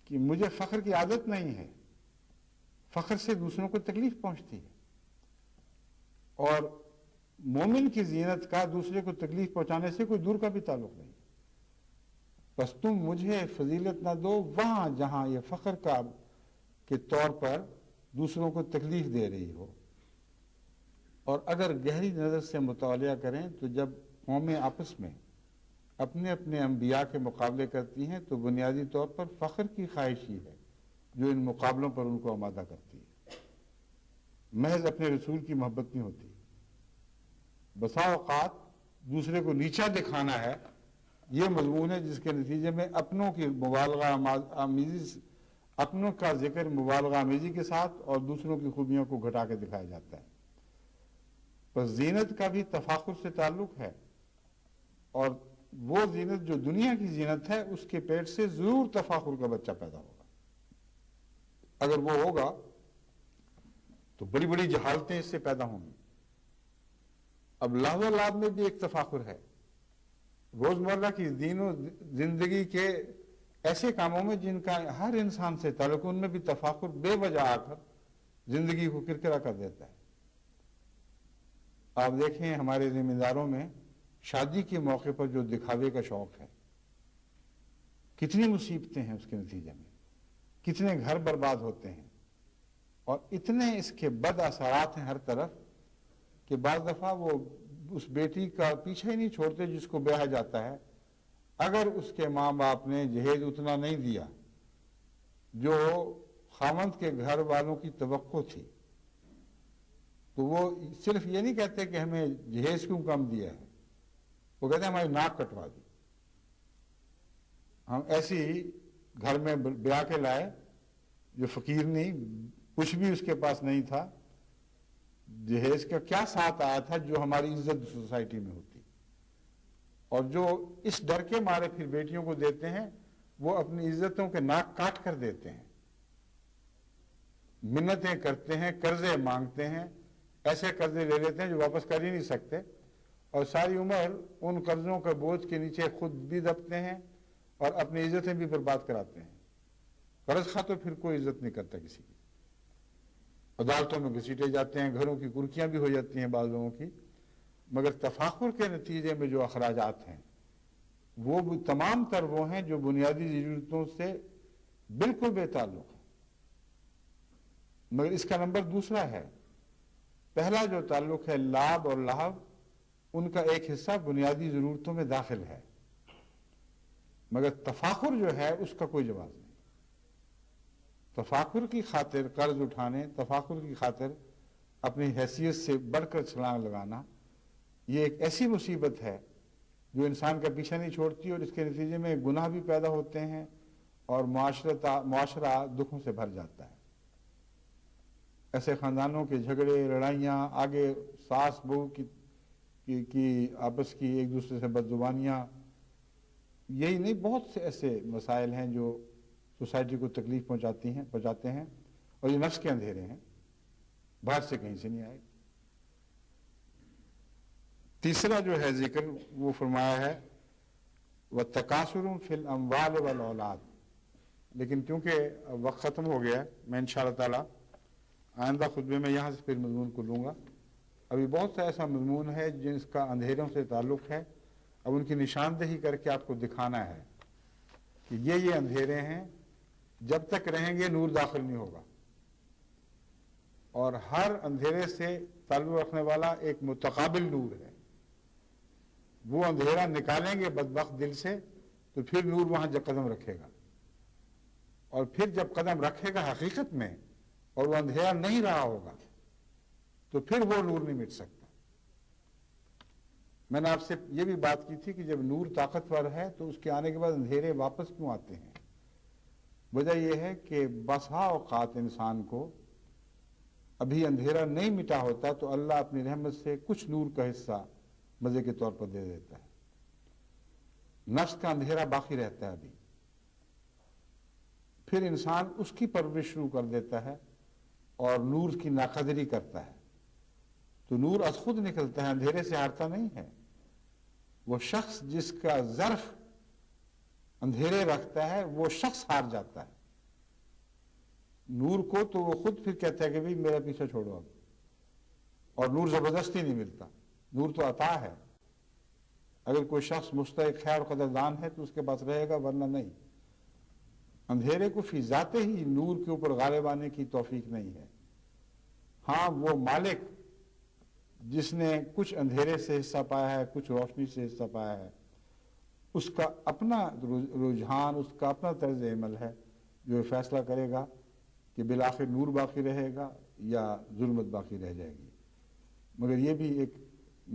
Speaker 1: کہ مجھے فخر کی عادت نہیں ہے، فخر سے دوسروں کو تکلیف پہنچتی ہے. اور مومن کی زینت کا دوسرے کو تکلیف پہنچانے سے کوئی دور کا بھی تعلق نہیں. بس تم مجھے فضیلت نہ دو وہاں جہاں یہ فخر کے طور پر دوسروں کو تکلیف دے رہی ہو. اور اگر گہری نظر سے مطالعہ کریں تو جب قومیں آپس میں اپنے اپنے انبیاء کے مقابلے کرتی ہیں تو بنیادی طور پر فخر کی خواہش ہی ہے جو ان مقابلوں پر ان کو آمادہ کرتی ہے. محض اپنے رسول کی محبت نہیں ہوتی. بسا اوقات دوسرے کو نیچا دکھانا ہے، یہ مضمون ہے جس کے نتیجے میں اپنوں کی اپنوں کا ذکر مبالغہ آمیزی کے ساتھ اور دوسروں کی خوبیوں کو گھٹا کے دکھایا جاتا ہے. پس زینت کا بھی تفاخر سے تعلق ہے، اور وہ زینت جو دنیا کی زینت ہے اس کے پیٹ سے ضرور تفاخر کا بچہ پیدا ہوگا. اگر وہ ہوگا تو بڑی بڑی جہالتیں اس سے پیدا ہوں گی. اب لحظہ لاب میں بھی ایک تفاخر ہے. روزمرہ کی دین و زندگی کے ایسے کاموں میں جن کا ہر انسان سے تعلق، ان میں بھی تفاخر بے وجہ آ کر زندگی کو کرکرا کر دیتا ہے. آپ دیکھیں ہمارے ذمہ داروں میں شادی کے موقع پر جو دکھاوے کا شوق ہے، کتنی مصیبتیں ہیں اس کے نتیجے میں، کتنے گھر برباد ہوتے ہیں، اور اتنے اس کے بد اثرات ہیں ہر طرف کہ بعض دفعہ وہ اس بیٹی کا پیچھے ہی نہیں چھوڑتے جس کو بیاہا جاتا ہے. اگر اس کے ماں باپ نے جہیز اتنا نہیں دیا جو خاوند کے گھر والوں کی توقع تھی تو وہ صرف یہ نہیں کہتے کہ ہمیں جہیز کیوں کم دیا ہے، وہ کہتے ہیں ہماری ناک کٹوا دی. ہم ایسی ہی گھر میں بیاہ کے لائے جو فقیر نہیں، کچھ بھی اس کے پاس نہیں تھا، جہیز کا کیا ساتھ آیا تھا جو ہماری عزت سوسائٹی میں ہوتی. اور جو اس ڈر کے مارے پھر بیٹیوں کو دیتے ہیں وہ اپنی عزتوں کے ناک کاٹ کر دیتے ہیں، منتیں کرتے ہیں، قرضے مانگتے ہیں، ایسے قرضے لے لیتے ہیں جو واپس کر ہی نہیں سکتے، اور ساری عمر ان قرضوں کے بوجھ کے نیچے خود بھی دبتے ہیں اور اپنی عزتیں بھی برباد کراتے ہیں. قرض خواہ تو پھر کوئی عزت نہیں کرتا کسی کی، عدالتوں میں گھسیٹے جاتے ہیں، گھروں کی کرکیاں بھی ہو جاتی ہیں بعض لوگوں کی، مگر تفاخر کے نتیجے میں جو اخراجات ہیں وہ بھی تمام تر وہ ہیں جو بنیادی ضرورتوں سے بالکل بے تعلق ہیں۔ مگر اس کا نمبر دوسرا ہے، پہلا جو تعلق ہے لاب اور لہو، ان کا ایک حصہ بنیادی ضرورتوں میں داخل ہے، مگر تفاخر جو ہے اس کا کوئی جواز نہیں۔ تفاخر کی خاطر قرض اٹھانے، تفاخر کی خاطر اپنی حیثیت سے بڑھ کر چھلانگ لگانا، یہ ایک ایسی مصیبت ہے جو انسان کا پیچھا نہیں چھوڑتی، اور اس کے نتیجے میں گناہ بھی پیدا ہوتے ہیں اور معاشرہ دکھوں سے بھر جاتا ہے۔ ایسے خاندانوں کے جھگڑے، لڑائیاں، آگے ساس بہو کی آپس کی ایک دوسرے سے بدزبانیاں، یہی نہیں، بہت سے ایسے مسائل ہیں جو سوسائٹی کو تکلیف پہنچاتے ہیں، اور یہ نفس کے اندھیرے ہیں، باہر سے کہیں سے نہیں آئے۔ تیسرا جو ہے ذکر وہ فرمایا ہے وَالتَّكَاثُرُ فِي الْأَمْوَالِ وَالْأَوْلَادِ، لیکن کیونکہ وقت ختم ہو گیا، میں انشاءاللہ تعالی آئندہ خطبے میں یہاں سے پھر مضمون کو لوں گا۔ ابھی بہت سا ایسا مضمون ہے جس کا اندھیروں سے تعلق ہے، اب ان کی نشاندہی کر کے آپ کو دکھانا ہے کہ یہ اندھیرے ہیں، جب تک رہیں گے نور داخل نہیں ہوگا، اور ہر اندھیرے سے تعلق رکھنے والا ایک متقابل نور ہے۔ وہ اندھیرا نکالیں گے بدبخت دل سے تو پھر نور وہاں جب قدم رکھے گا، اور پھر جب قدم رکھے گا حقیقت میں اور وہ اندھیرا نہیں رہا ہوگا تو پھر وہ نور نہیں مٹ سکتا۔ میں نے آپ سے یہ بھی بات کی تھی کہ جب نور طاقتور ہے تو اس کے آنے کے بعد اندھیرے واپس کیوں آتے ہیں؟ وجہ یہ ہے کہ بسا اوقات انسان کو ابھی اندھیرا نہیں مٹا ہوتا تو اللہ اپنی رحمت سے کچھ نور کا حصہ مزے کے طور پر دے دیتا ہے، نفس کا اندھیرا باقی رہتا ہے ابھی، پھر انسان اس کی پرورش شروع کر دیتا ہے اور نور کی ناقدری کرتا ہے، تو نور از خود نکلتا ہے، اندھیرے سے ہارتا نہیں ہے۔ وہ شخص جس کا ظرف اندھیرے رکھتا ہے وہ شخص ہار جاتا ہے۔ نور کو تو وہ خود پھر کہتا ہے کہ بھئی میرا پیچھا چھوڑو اب، اور نور زبردستی نہیں ملتا، نور تو عطا ہے۔ اگر کوئی شخص مستحق خیر قدردان ہے تو اس کے پاس رہے گا، ورنہ نہیں۔ اندھیرے کو فی ذاتے ہی نور کے اوپر غالب آنے کی توفیق نہیں ہے۔ ہاں وہ مالک جس نے کچھ اندھیرے سے حصہ پایا ہے، کچھ روشنی سے حصہ پایا ہے، اس کا اپنا رجحان، اس کا اپنا طرز عمل ہے جو یہ فیصلہ کرے گا کہ بالآخر نور باقی رہے گا یا ظلمت باقی رہ جائے گی۔ مگر یہ بھی ایک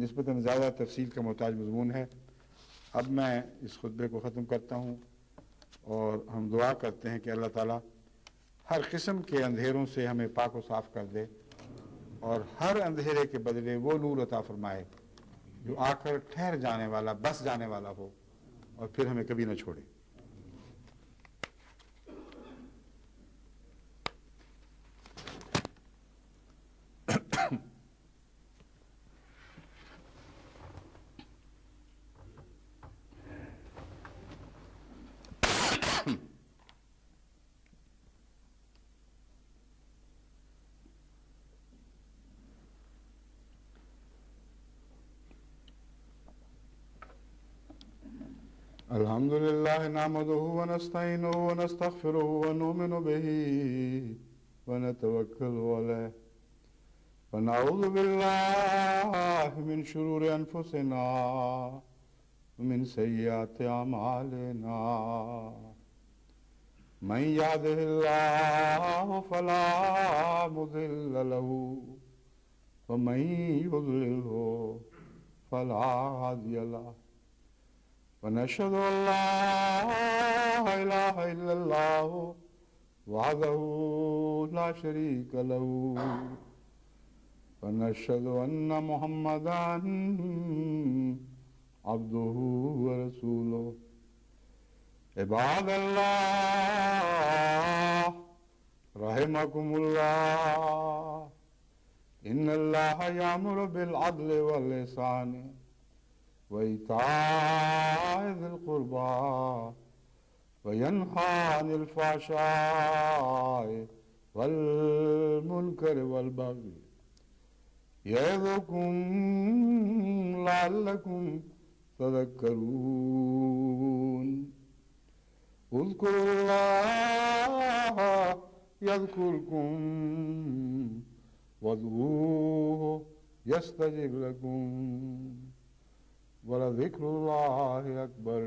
Speaker 1: نسبتاً زیادہ تفصیل کا محتاج مضمون ہے۔ اب میں اس خطبے کو ختم کرتا ہوں، اور ہم دعا کرتے ہیں کہ اللہ تعالیٰ ہر قسم کے اندھیروں سے ہمیں پاک و صاف کر دے، اور ہر اندھیرے کے بدلے وہ نور عطا فرمائے جو آ کر ٹھہر جانے والا، بس جانے والا ہو، اور پھر ہمیں کبھی نہ چھوڑے۔ الحمد لله نحمده ونستعينه ونستغفره ونؤمن به ونتوكل عليه ونعوذ بالله من شرور أنفسنا ومن سيئات أعمالنا من يهده الله فلا مضل له ومن يضلله فلا هادي له ونشهد أن لا إله إلا الله وحده لا شريك له ونشهد أن محمدا عبده ورسوله عباد الله رحمكم الله إن الله يأمر بالعدل والإحسان وإيتاء ذي القربى وینہا عن الفحشاء والمنکر والبغی یعظکم لعلکم تذکرون اذکروا اللہ یذکرکم وادعوہ یستجب لکم ولذکر اللہ اکبر.